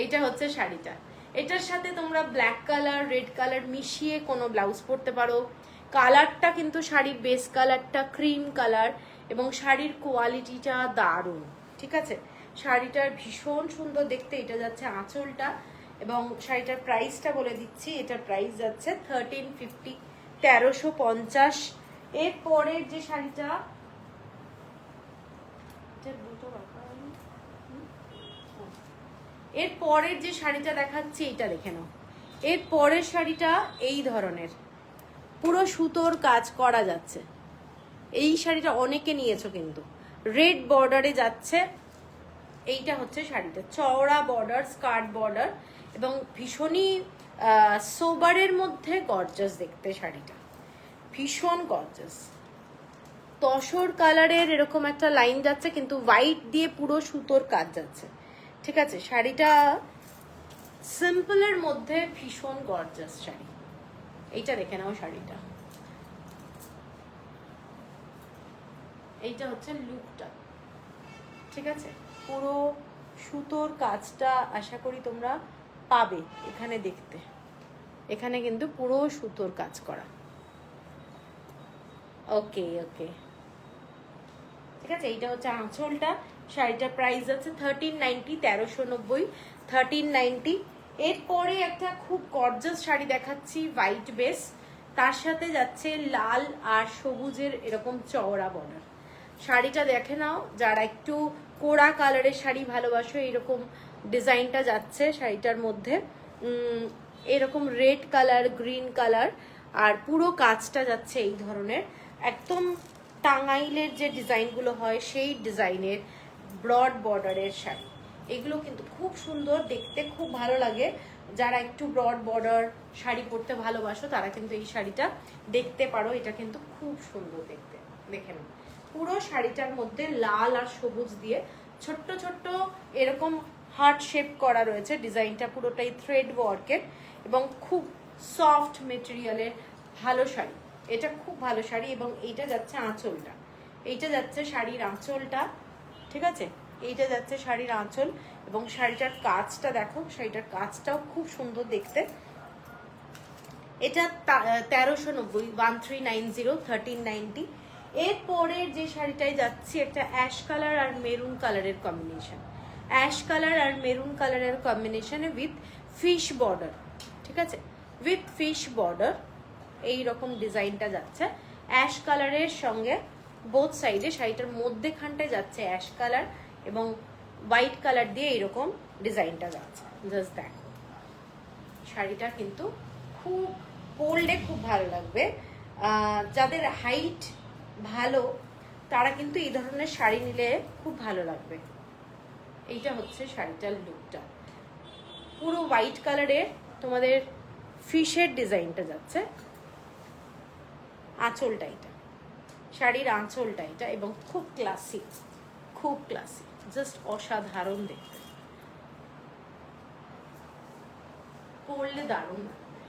এইটা হচ্ছে শাড়িটা, এটার সাথে তোমরা ব্ল্যাক কালার রেড কালার মিশিয়ে কোনো ব্লাউজ পরতে পারো। কালারটা কিন্তু শাড়ির বেস কালারটা ক্রিম কালার, এবং শাড়ির কোয়ালিটিটা দারুণ, ঠিক আছে। শাড়িটার ভীষণ সুন্দর দেখতে। এটা যাচ্ছে আঁচলটা, এবং শাড়িটার প্রাইসটা বলে দিচ্ছি, এটার প্রাইস যাচ্ছে 1350, 1350। এরপরের যে শাড়িটা, এর পরের যে শাড়িটা দেখাচ্ছি এটা দেখে নাও। এর পরের শাড়িটা এই ধরনের পুরো সুতোর কাজ করা যাচ্ছে, এই শাড়িটা অনেকে নিয়েছো কিন্তু, রেড বর্ডারে যাচ্ছে। এইটা হচ্ছে শাড়িটা, চওড়া বর্ডার, স্কার্ট বর্ডার, এবং ভীষণই সোবারের মধ্যে গর্জাস দেখতে শাড়িটা, ভীষণ গর্জাস। তসর কালারের এরকম একটা লাইন যাচ্ছে, কিন্তু হোয়াইট দিয়ে পুরো সুতোর কাজ যাচ্ছে, ঠিক আছে। শাড়িটা সিম্পলের মধ্যে ভীষণ গর্জাস শাড়ি। এইটা দেখে নাও শাড়িটা, এইটা হচ্ছে লুকটা, ঠিক আছে। পুরো সুতোর কাজটা আশা করি তোমরা পাবে এখানে দেখতে, এখানে কিন্তু পুরো সুতোর কাজ করা। ওকে ওকে, ঠিক আছে। এইটা হচ্ছে আঁচলটা, শাড়িটার প্রাইস আছে 1390, 1390, 1390। এরপরে একটা খুব গর্জাস শাড়ি দেখাচ্ছি, হোয়াইট বেস, তার সাথে যাচ্ছে লাল আর সবুজের এরকম চওড়া বর্ডার। শাড়িটা দেখে নাও, যারা একটু কোড়া কালারের শাড়ি ভালোবাসো, এরকম ডিজাইনটা যাচ্ছে শাড়িটার মধ্যে, এরকম রেড কালার গ্রিন কালার, আর পুরো কাজটা যাচ্ছে এই ধরনের, একদম টাঙ্গাইলের যে ডিজাইনগুলো হয় সেই ডিজাইনের ব্রড বর্ডারের শাড়ি। এগুলো কিন্তু খুব সুন্দর দেখতে, খুব ভালো লাগে। যারা একটু ব্রড বর্ডার শাড়ি পরতে ভালোবাসো তারা কিন্তু এই শাড়িটা দেখতে পারো, এটা কিন্তু খুব সুন্দর দেখতে। দেখে নাও, পুরো শাড়িটার মধ্যে লাল আর সবুজ দিয়ে ছোট্ট ছোট্ট এরকম হার্ট শেপ করা রয়েছে, ডিজাইনটা পুরোটাই থ্রেড ওয়ার্কের, এবং খুব সফট মেটেরিয়ালের ভালো শাড়ি, এটা খুব ভালো শাড়ি। এবং এইটা যাচ্ছে আঁচলটা, এইটা যাচ্ছে শাড়ির আঁচলটা, ঠিক আছে, এইটা যাচ্ছে শাড়ির আঁচল, এবং শাড়িটার কাজটা দেখো, শাড়িটার কাজটাও খুব সুন্দর দেখতে। এটা 1390, 1390, 1390। এরপরের যে শাড়িটায় যাচ্ছি, একটা অ্যাশ কালার আর মেরুন কালারের কম্বিনেশন, অ্যাশ কালার আর মেরুন কালারের কম্বিনেশনে উইথ ফিশ বর্ডার, ঠিক আছে, উইথ ফিশ বর্ডার, এইরকম ডিজাইনটা যাচ্ছে অ্যাশ কালারের সঙ্গে। বোথ সাইডে শাড়িটার মধ্যেখানটায় যাচ্ছে অ্যাশ কালার, এবং হোয়াইট কালার দিয়ে এইরকম ডিজাইনটা যাচ্ছে। জাস্ট দেখো, শাড়িটা কিন্তু খুব পরলে খুব ভালো লাগবে। যাদের হাইট ভালো তারা কিন্তু এই ধরনের শাড়ি নিলে খুব ভালো লাগবে। এইটা হচ্ছে শাড়িটার লুকটা, পুরো হোয়াইট কালারের, তোমাদের ফিশের ডিজাইনটা যাচ্ছে, আঁচলটা এটা, শাড়ির আঁচলটা এটা, এবং খুব ক্লাসি, খুব ক্লাসি, জাস্ট অসাধারণ দেখতে, পরলে দারুণ লাগবে।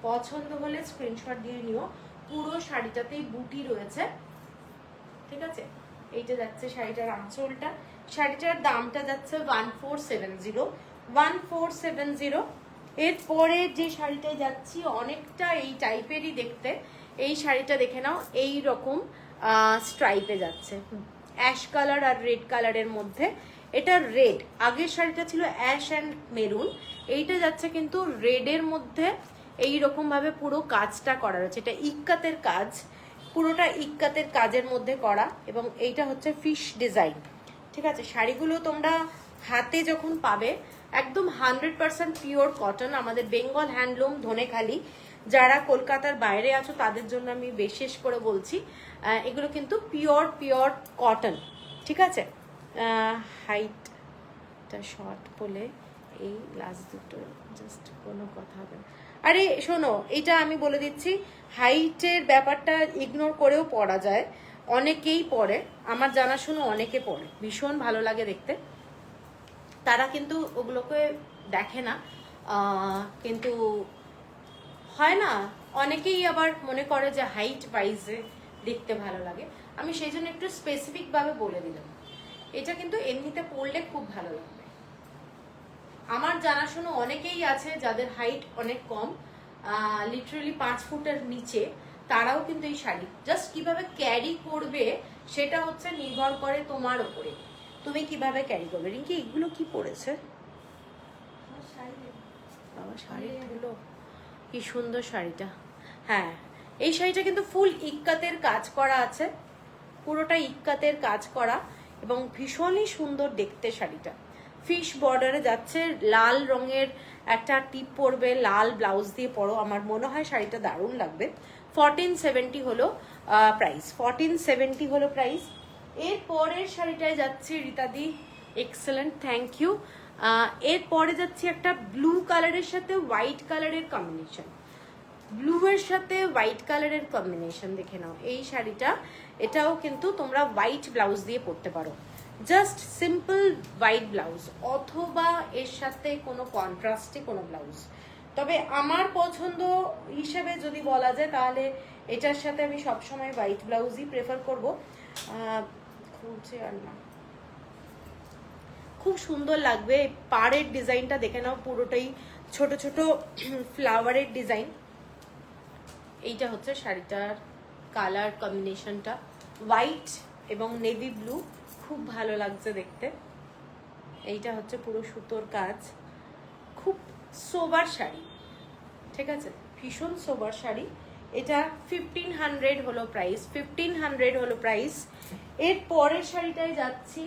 পছন্দ হলে স্ক্রিনশট দিয়ে নিও। পুরো শাড়িটাতেই বুটি রয়েছে, ঠিক আছে। এইটা যাচ্ছে শাড়িটার আঁচলটা, শাড়িটার দামটা যাচ্ছে 1470, 1470। এরপরে যে শাড়িটায় যাচ্ছি অনেকটা এই টাইপেরই দেখতে, এই শাড়িটা দেখে নাও, এই রকম স্ট্রাইপে যাচ্ছে, অ্যাশ কালার আর রেড কালারের মধ্যে। এটা রেড, আগের শাড়িটা ছিল অ্যাশ অ্যান্ড মেরুন, এইটা যাচ্ছে কিন্তু রেডের মধ্যে। এই রকম ভাবে পুরো কাজটা করা রয়েছে, এটা ইক্কাতের কাজ, পুরোটা ইক্কাতের কাজের মধ্যে করা, এবং এইটা হচ্ছে ফিশ ডিজাইন, ঠিক আছে। শাড়িগুলো তোমরা হাতে যখন পাবে একদম 100% পিওর কটন, আমাদের বেঙ্গল হ্যান্ডলুম ধনেখালি। যারা কলকাতার বাইরে আছো তাদের জন্য আমি বিশেষ করে বলছি, এগুলো কিন্তু পিওর কটন, ঠিক আছে। হাইটটা শর্ট বলে এই লাস্ট দুটো জাস্ট কোনো কথা হবে না। আরে শোনো, এটা আমি বলে দিচ্ছি, হাইটের ব্যাপারটা ইগনোর করেও পরা যায়, অনেকেই পরে, আমার জানাশুনো অনেকে পরে, ভীষণ ভালো লাগে দেখতে, তারা কিন্তু ওগুলোকে দেখে না, কিন্তু হয় না, অনেকেই আবার মনে করে যে হাইট ওয়াইজে দেখতে ভালো লাগে। আমি সেই জন্য একটু স্পেসিফিকভাবে বলে দিলাম, এটা কিন্তু এমনিতে পরলে খুব ভালো লাগবে। আমার জানাশোনা অনেকেই আছে যাদের হাইট অনেক কম, লিটারালি 5 ফুটের নিচে, তারাও কিন্তু এই শাড়ি জাস্ট কিভাবে ক্যারি করবে সেটা হচ্ছে নির্ভর করে তোমার উপরে, তুমি কিভাবে ক্যারি করবে। রিঙ্কি এগুলো কি পরেছে বাবা, শাড়িগুলো কি সুন্দর শাড়িটা। হ্যাঁ, এই শাড়িটা কিন্তু ফুল ইক্কাতের কাজ করা আছে, পুরোটা ইক্কাতের কাজ করা, এবং ভীষণই সুন্দর দেখতে শাড়িটা। ফিশ বর্ডারে যাচ্ছে, লাল রঙের একটা টিপ পরবে, লাল ব্লাউজ দিয়ে পরো, আমার মনে হয় শাড়িটা দারুণ লাগবে। 1470 হলো প্রাইস, 1470 হলো প্রাইস। এর পরের শাড়িটায় যাচ্ছি রীতাদি, এক্সেলেন্ট, থ্যাংক ইউ। এরপরে যাচ্ছি একটা ব্লু কালারের সাথে হোয়াইট কালারের কম্বিনেশন, ব্লু এর সাথে হোয়াইট কালারের কম্বিনেশন দেখে নাও এই শাড়িটা। এটাও কিন্তু তোমরা হোয়াইট ব্লাউজ দিয়ে পরতে পারো, জাস্ট সিম্পল হোয়াইট ব্লাউজ, অথবা এর সাথে কোনো কন্ট্রাস্টে কোনো ব্লাউজ। তবে আমার পছন্দ হিসেবে যদি বলা যায় তাহলে এটার সাথে আমি সবসময় হোয়াইট ব্লাউজই প্রেফার করবো। খুলছে আর না, খুব সুন্দর লাগবে। পাড়ের ডিজাইনটা দেখে নাও, পুরোটাই ছোট ছোট ফ্লাওয়ারের ডিজাইন। এইটা হচ্ছে শাড়িটার কালার কম্বিনেশনটা, হোয়াইট এবং নেভি ব্লু, খুব ভালো লাগছে দেখতে। এইটা হচ্ছে পুরো সুতোর কাজ, খুব সোবার শাড়ি, ঠিক আছে, ভীষণ সোবার শাড়ি। এটা 1500 হলো প্রাইস, 1500 হলো প্রাইস। এর পরের শাড়িটায় যাচ্ছি,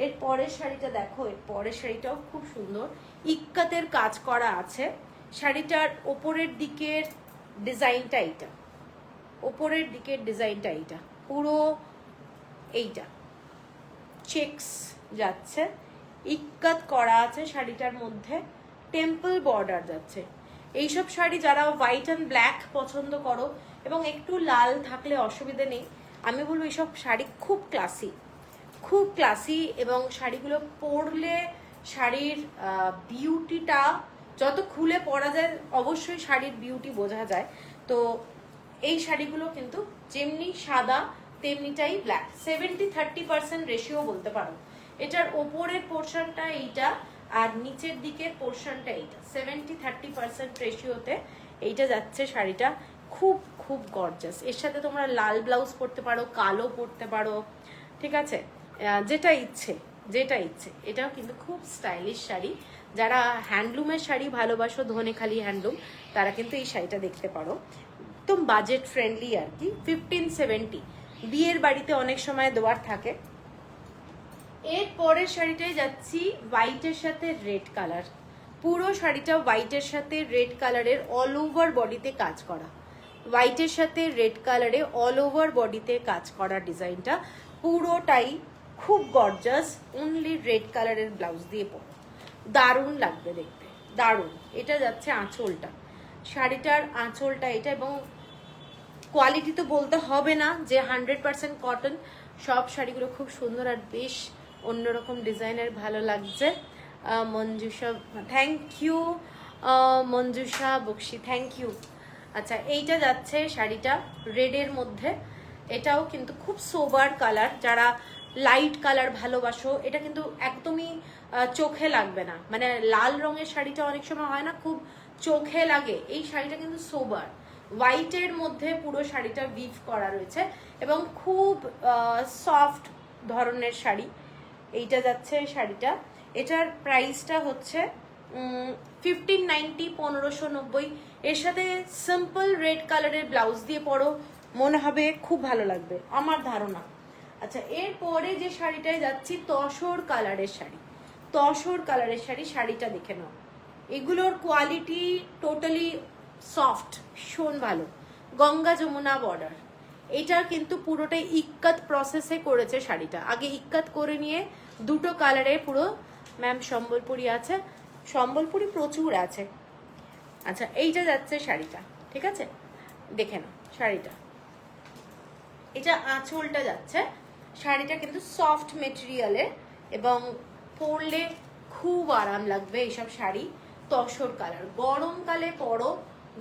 এর পরের শাড়িটা দেখো, এর পরের শাড়িটাও খুব সুন্দর, ইক্কাতের কাজ করা আছে। শাড়িটার ওপরের দিকের ডিজাইনটা এইটা, ওপরের দিকের ডিজাইনটা এইটা, পুরো এইটা চেকস যাচ্ছে, ইক্কাত করা আছে শাড়িটার মধ্যে, টেম্পল বর্ডার যাচ্ছে। এইসব শাড়ি যারা হোয়াইট অ্যান্ড ব্ল্যাক পছন্দ করো এবং একটু লাল থাকলে অসুবিধে নেই, আমি বলবো এইসব শাড়ি খুব ক্লাসি, খুব ক্লাসি, এবং শাড়িগুলো পরলে শাড়ির বিউটিটা যত খুলে পরা যায় অবশ্যই শাড়ির বিউটি বোঝা যায়। তো এই শাড়িগুলো কিন্তু যেমনি সাদা তেমনিটাই ব্ল্যাক, 70-30% রেশিও বলতে পারো। এটার ওপরের পোর্শনটা এইটা আর নিচের দিকের পোর্শনটা এইটা, 70-30% রেশিওতে এইটা যাচ্ছে শাড়িটা, খুব খুব গর্জাস। এর সাথে তোমরা লাল ব্লাউজ পরতে পারো, কালো পরতে পারো, ঠিক আছে, যেটা ইচ্ছে যেটা ইচ্ছে। এটাও কিন্তু খুব স্টাইলিশ শাড়ি, যারা হ্যান্ডলুমের শাড়ি ভালোবাসো, ধনেখালি হ্যান্ডলুম, তারা কিন্তু এই শাড়িটা দেখতে পারো, একদম বাজেট ফ্রেন্ডলি আর কি। 1570 বিয়ের বাড়িতে অনেক সময় দেওয়ার থাকে। এর পরের শাড়িটাই যাচ্ছি, হোয়াইটের সাথে রেড কালার, পুরো শাড়িটা হোয়াইটের সাথে রেড কালারের অল ওভার বডিতে কাজ করা, হোয়াইটের সাথে রেড কালারে অল ওভার বডিতে কাজ করা ডিজাইনটা পুরোটাই খুব গর্জাস। অনলি রেড কালারের ব্লাউজ দিয়ে পরো, দারুণ লাগবে দেখতে, দারুণ। এটা যাচ্ছে আঁচলটা, শাড়িটার আঁচলটা এটা, এবং কোয়ালিটি তো বলতে হবে না যে 100% কটন। সব শাড়িগুলো খুব সুন্দর আর বেশ অন্যরকম ডিজাইনের, ভালো লাগছে। Manjusha, thank you Manjusha Bakshi, thank you. আচ্ছা, এইটা যাচ্ছে শাড়িটা রেডের মধ্যে, এটাও কিন্তু খুব সোবার কালার। যারা লাইট কালার ভালোবাসো, এটা কিন্তু একদমই চোখে লাগবে না। মানে লাল রঙের শাড়িটা অনেক সময় হয় না খুব চোখে লাগে, এই শাড়িটা কিন্তু সোবার। হোয়াইটের মধ্যে পুরো শাড়িটা উইভ করা রয়েছে এবং খুব সফট ধরনের শাড়ি। এইটা যাচ্ছে শাড়িটা, এটার প্রাইসটা হচ্ছে 1590, 1590। এর সাথে সিম্পল রেড কালারের ব্লাউজ দিয়ে পরো, মনে হবে খুব ভালো লাগবে আমার ধারণা। আচ্ছা, এরপরে যে শাড়িটায় যাচ্ছি তসর কালারের শাড়ি, তসর কালারের শাড়ি। শাড়িটা দেখে নাও, এগুলোর কোয়ালিটি টোটালি সফট, ভীষণ ভালো। গঙ্গা যমুনা বর্ডার, এটা কিন্তু পুরোটাই ইক্কাত প্রসেসে করেছে শাড়িটা। আগে ইক্কাত করে নিয়ে দুটো কালারে পুরো, ম্যাম সম্বলপুরি আছে, সম্বলপুরি প্রচুর আছে। আচ্ছা, এইটা যাচ্ছে শাড়িটা, ঠিক আছে, দেখে নাও শাড়িটা। এটা আঁচলটা যাচ্ছে, শাড়িটা কিন্তু সফট মেটেরিয়ালের এবং পরলে খুব আরাম লাগবে এইসব শাড়ি। তসর কালার, গরমকালে পরো,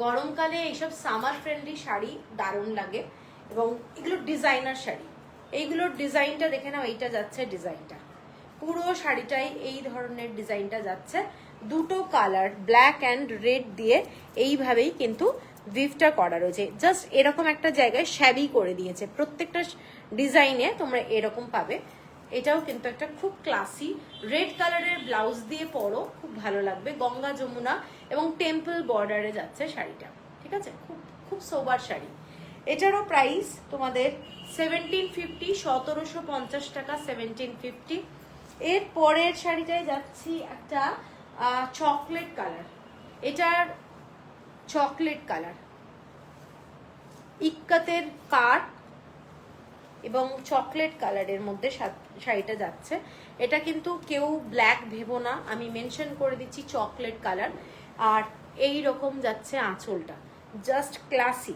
গরমকালে এইসব সামার ফ্রেন্ডলি শাড়ি দারুণ লাগে। এবং এগুলো ডিজাইনার শাড়ি, এইগুলোর ডিজাইনটা দেখে নাও। এইটা যাচ্ছে ডিজাইনটা, পুরো শাড়িটাই এই ধরনের ডিজাইনটা যাচ্ছে। দুটো কালার ব্ল্যাক অ্যান্ড রেড দিয়ে এইভাবেই কিন্তু উইভটা করা রয়েছে। জাস্ট এরকম একটা জায়গায় শ্যাবি করে দিয়েছে, প্রত্যেকটা ডিজাইনে তোমরা এরকম পাবে। এটাও কিন্তু একটা খুব ক্লাসি রেড কালারের ব্লাউজ দিয়ে পরো, খুব ভালো লাগবে। গঙ্গা যমুনা এবং টেম্পল বর্ডারে যাচ্ছে শাড়িটা, ঠিক আছে, খুব খুব সোবার শাড়ি। এটারও প্রাইস তোমাদের 1750, 1750 টাকা, 1750। এর পরের শাড়িটায় যাচ্ছি একটা চকলেট কালার, এটার চকলেট কালার, ইক্কাতের কাট এবং চকলেট কালারের মধ্যে শাড়িটা যাচ্ছে। এটা কিন্তু কেউ ব্ল্যাক ভেবো না, আমি মেনশন করে দিচ্ছি চকলেট কালার। আর এই রকম যাচ্ছে আঁচলটা, জাস্ট ক্লাসি।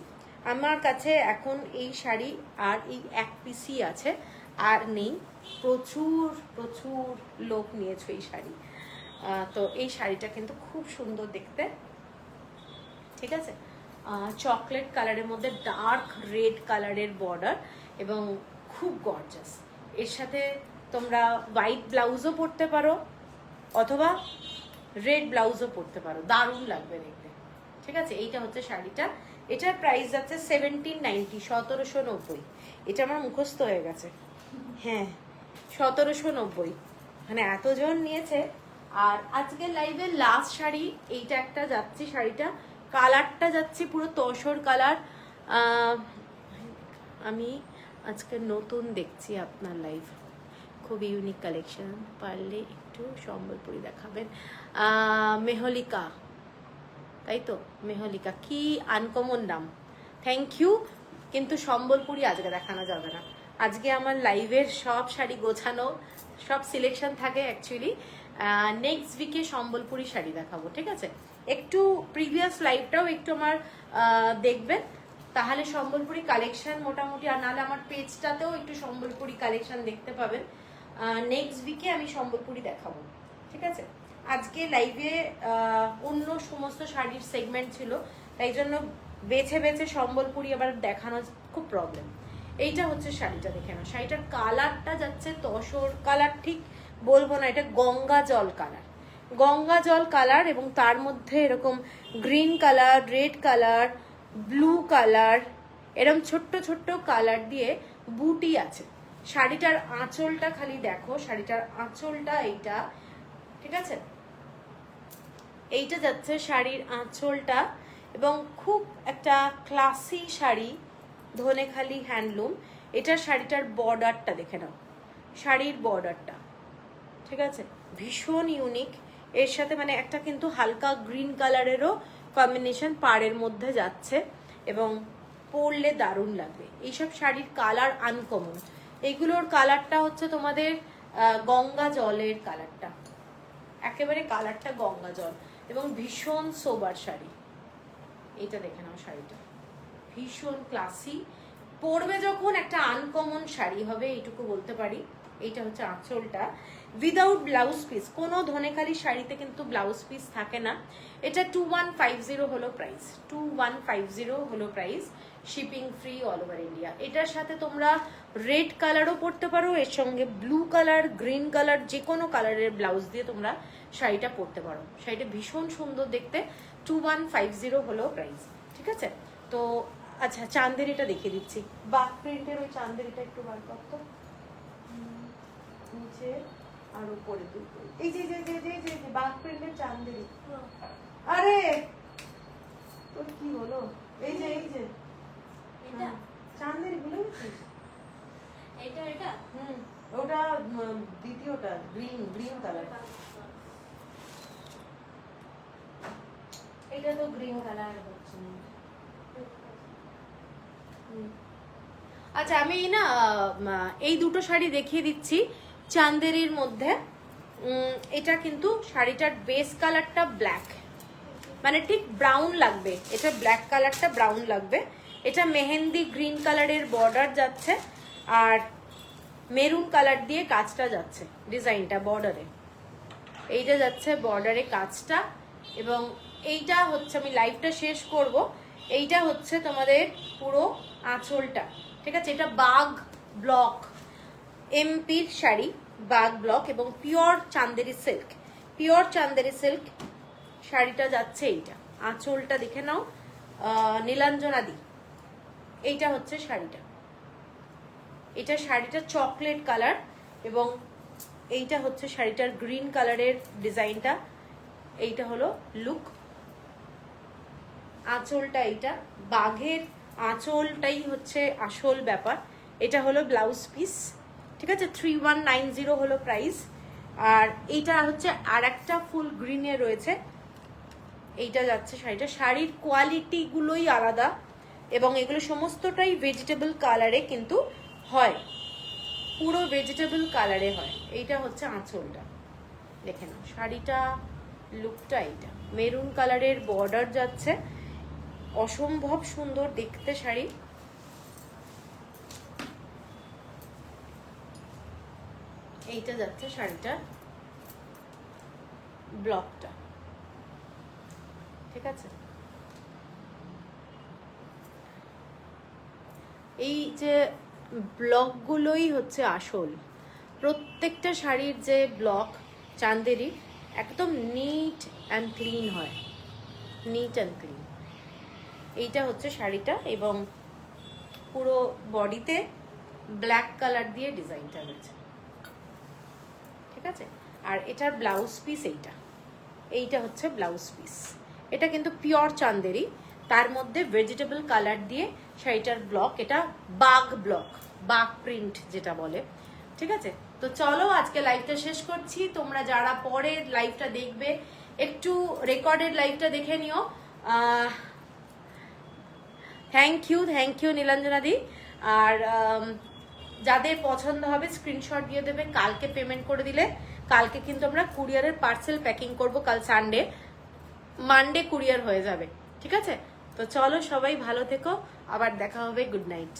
আমার কাছে এখন এই শাড়ি আর এই এক পিসই আছে, আর নেই। প্রচুর প্রচুর লোক নিয়েছো এই শাড়ি। তো এই শাড়িটা কিন্তু খুব সুন্দর দেখতে, ঠিক আছে। চকলেট কালারের মধ্যে ডার্ক রেড কালারের বর্ডার এবং খুব গর্জাস। এর সাথে তোমরা হোয়াইট ব্লাউজও পরতে পারো অথবা রেড ব্লাউজও পরতে পারো, দারুণ লাগবে দেখতে, ঠিক আছে। এইটা হচ্ছে শাড়িটা, এটার প্রাইস যাচ্ছে 1790, 1790। এটা আমার মুখস্থ হয়ে গেছে, হ্যাঁ 1790, মানে এতজন নিয়েছে। আর আজকে লাইভে লাস্ট শাড়ি এইটা একটা যাচ্ছি, শাড়িটা কালারটা যাচ্ছে পুরো তসর কালার। আমি আজকে নতুন দেখছি আপনার লাইভ, খুব ইউনিক কালেকশন, পারলে একটু সম্বলপুরি দেখাবেন। মেহলিকা, তাই তো, মেহলিকা, কি আনকমন নাম, থ্যাংক ইউ। কিন্তু সম্বলপুরি আজকে দেখানো যাবে না, আজকে আমার লাইভের সব শাড়ি গোছানো, সব সিলেকশন থাকে অ্যাকচুয়ালি। নেক্সট উইকে সম্বলপুরি শাড়ি দেখাবো, ঠিক আছে। একটু প্রিভিয়াস লাইভটাও একটু আমার দেখবেন, তাহলে সম্বলপুরি কালেকশন মোটামুটি, আর নাহলে আমার পেজটাতেও একটু সম্বলপুরি কালেকশন দেখতে পাবেন। নেক্সট উইকে আমি সম্বলপুরি দেখাবো, ঠিক আছে। আজকে লাইভে অন্য সমস্ত শাড়ির সেগমেন্ট ছিল, তাই জন্য বেছে বেছে সম্বলপুরি আবার দেখানো খুব প্রবলেম। এইটা হচ্ছে শাড়িটা, দেখে না, শাড়িটার কালারটা যাচ্ছে তসর কালার, ঠিক বলবো না, এটা গঙ্গা জল কালার, গঙ্গা জল কালার, এবং তার মধ্যে এরকম green colour, red colour, blue colour, এরকম ছোট্ট ছোট্ট কালার দিয়ে বুটি আছে। শাড়িটার আঁচলটা খালি দেখো, শাড়িটার আঁচলটা এইটা, ঠিক আছে। এইটা যাচ্ছে শাড়ির আঁচলটা, এবং খুব একটা ক্লাসি শাড়ি, ধনেখালি হ্যান্ডলুম। এটার শাড়িটার বর্ডারটা দেখে নাও, শাড়ির বর্ডারটা, ঠিক আছে, ভীষণ ইউনিক। এর সাথে মানে একটা কিন্তু হালকা গ্রিন কালারেরও কম্বিনেশন পাড়ের মধ্যে যাচ্ছে, এবং পরলে দারুণ লাগবে। এইসব শাড়ির কালার আনকমন, এইগুলোর কালারটা হচ্ছে তোমাদের গঙ্গা জলের কালারটা, একেবারে কালারটা গঙ্গা জল। এবং ভীষণ সোবার শাড়ি। এটা দেখে নাও, শাড়িটা ভীষণ ক্লাসি, পরবে যখন একটা আনকমন শাড়ি হবে, এইটুকু বলতে পারি। এইটা হচ্ছে আঁচলটা, উইদাউট ব্লাউজ পিস। কোনো ধনেখালি শাড়িতে কিন্তু ব্লাউজ পিস থাকে না। এটা 2150 হলো প্রাইস, 2150 হলো price, shipping free all over India. এটার সাথে তোমরা রেড কালারও পরতে পারো, এর সঙ্গে ব্লু কালার, গ্রিন কালার, যে কোনো কালারের ব্লাউজ দিয়ে তোমরা শাড়িটা পরতে পারো। শাড়িটা ভীষণ সুন্দর দেখতে, 2150 হলো প্রাইস, ঠিক আছে। তো আচ্ছা, চান্দেরিটা দেখিয়ে দিচ্ছি, বাক প্রিন্টের ওই চান্দেরিটা একটু বার করতো নিচে আর উপরে দুটো, এই যে যে যে যে যে বাক প্রিন্টের চান্দেরি। আরে তোর কি হলো? এই যে এই যে এটা চান্দেরি ভুলে গেছিস? এটা এটা ওটা দ্বিতীয়টা গ্রিন, গ্রিন কালার। এটা তো গ্রিন কালার হচ্ছে না। আচ্ছা, আমি না এই দুটো শাড়ি দেখিয়ে দিচ্ছি চান্দেরির মধ্যে। এটা কিন্তু শাড়িটার বেস কালারটা ব্ল্যাক, মানে ঠিক ব্রাউন লাগবে, এটা ব্ল্যাক কালারটা ব্রাউন লাগবে। এটা মেহেন্দি গ্রিন কালারের বর্ডার যাচ্ছে আর মেরুন কালার দিয়ে কাজটা যাচ্ছে, ডিজাইনটা বর্ডারে এইটা যাচ্ছে, বর্ডারে কাজটা। এবং এইটা হচ্ছে, আমি লাইভটা শেষ করব, এইটা হচ্ছে তোমাদের পুরো আঁচলটা, ঠিক আছে। এটা বাগ ব্লক, এমপির শাড়ি, বাগ ব্লক এবং pure Chanderi silk, pure Chanderi silk শাড়িটা যাচ্ছে। এইটা আঁচলটা দেখে নাও, নীলাঞ্জনা দি। এইটা হচ্ছে শাড়িটা, এটা শাড়িটা চকলেট কালার এবং এইটা হচ্ছে শাড়িটার গ্রিন কালারের ডিজাইনটা। এইটা হলো লুক, আঁচলটা, এইটা বাঘের আঁচলটাই হচ্ছে আসল ব্যাপার। এটা হলো ব্লাউজ পিস, ঠিক আছে। 3190 হলো প্রাইস। আর এইটা হচ্ছে আর একটা ফুল গ্রিনে রয়েছে, এইটা যাচ্ছে শাড়িটা। শাড়ির কোয়ালিটি গুলোই আলাদা এবং এগুলো সমস্তটাই ভেজিটেবল কালারে কিন্তু হয়, পুরো ভেজিটেবল কালারে হয়। এইটা হচ্ছে আঁচলটা, দেখে নাও শাড়িটা, লুকটা। এইটা মেরুন কালারের বর্ডার যাচ্ছে, অসম্ভব সুন্দর দেখতে শাড়ি। এইটা যাচ্ছে শাড়িটার ব্লকটা, ঠিক আছে। এই যে ব্লকগুলোই হচ্ছে আসল, প্রত্যেকটা শাড়ির যে ব্লক চান্দেরি একদম নিট অ্যান্ড ক্লিন হয়, নিট অ্যান্ড ক্লিন। এইটা হচ্ছে শাড়িটা এবং পুরো বডিতে ব্ল্যাক কালার দিয়ে ডিজাইনটা রয়েছে, ঠিক আছে। আর এটার ব্লাউজ পিস এইটা, এইটা হচ্ছে ব্লাউজ পিস। এটা কিন্তু পিওর চান্দেরি, তার মধ্যে ভেজিটেবল কালার দিয়ে শাড়িটার ব্লক। এটা বাগ ব্লক, বাগ প্রিন্ট যেটা বলে, ঠিক আছে। তো চলো আজকে লাইভটা শেষ করছি। তোমরা যারা পরে লাইভটা দেখবে একটু রেকর্ডেড লাইভটা দেখে নিও। থ্যাংক ইউ নীলাঞ্জনা দি। আর যাদের পছন্দ হবে স্ক্রিনশট দিয়ে দেবে, কালকে পেমেন্ট করে দিলে কালকে কিন্তু আমরা কুরিয়ারের পার্সেল প্যাকিং করব, কাল সানডে, মানডে কুরিয়ার হয়ে যাবে, ঠিক আছে। তো চলো সবাই ভালো থেকো, আবার দেখা হবে, গুড নাইট।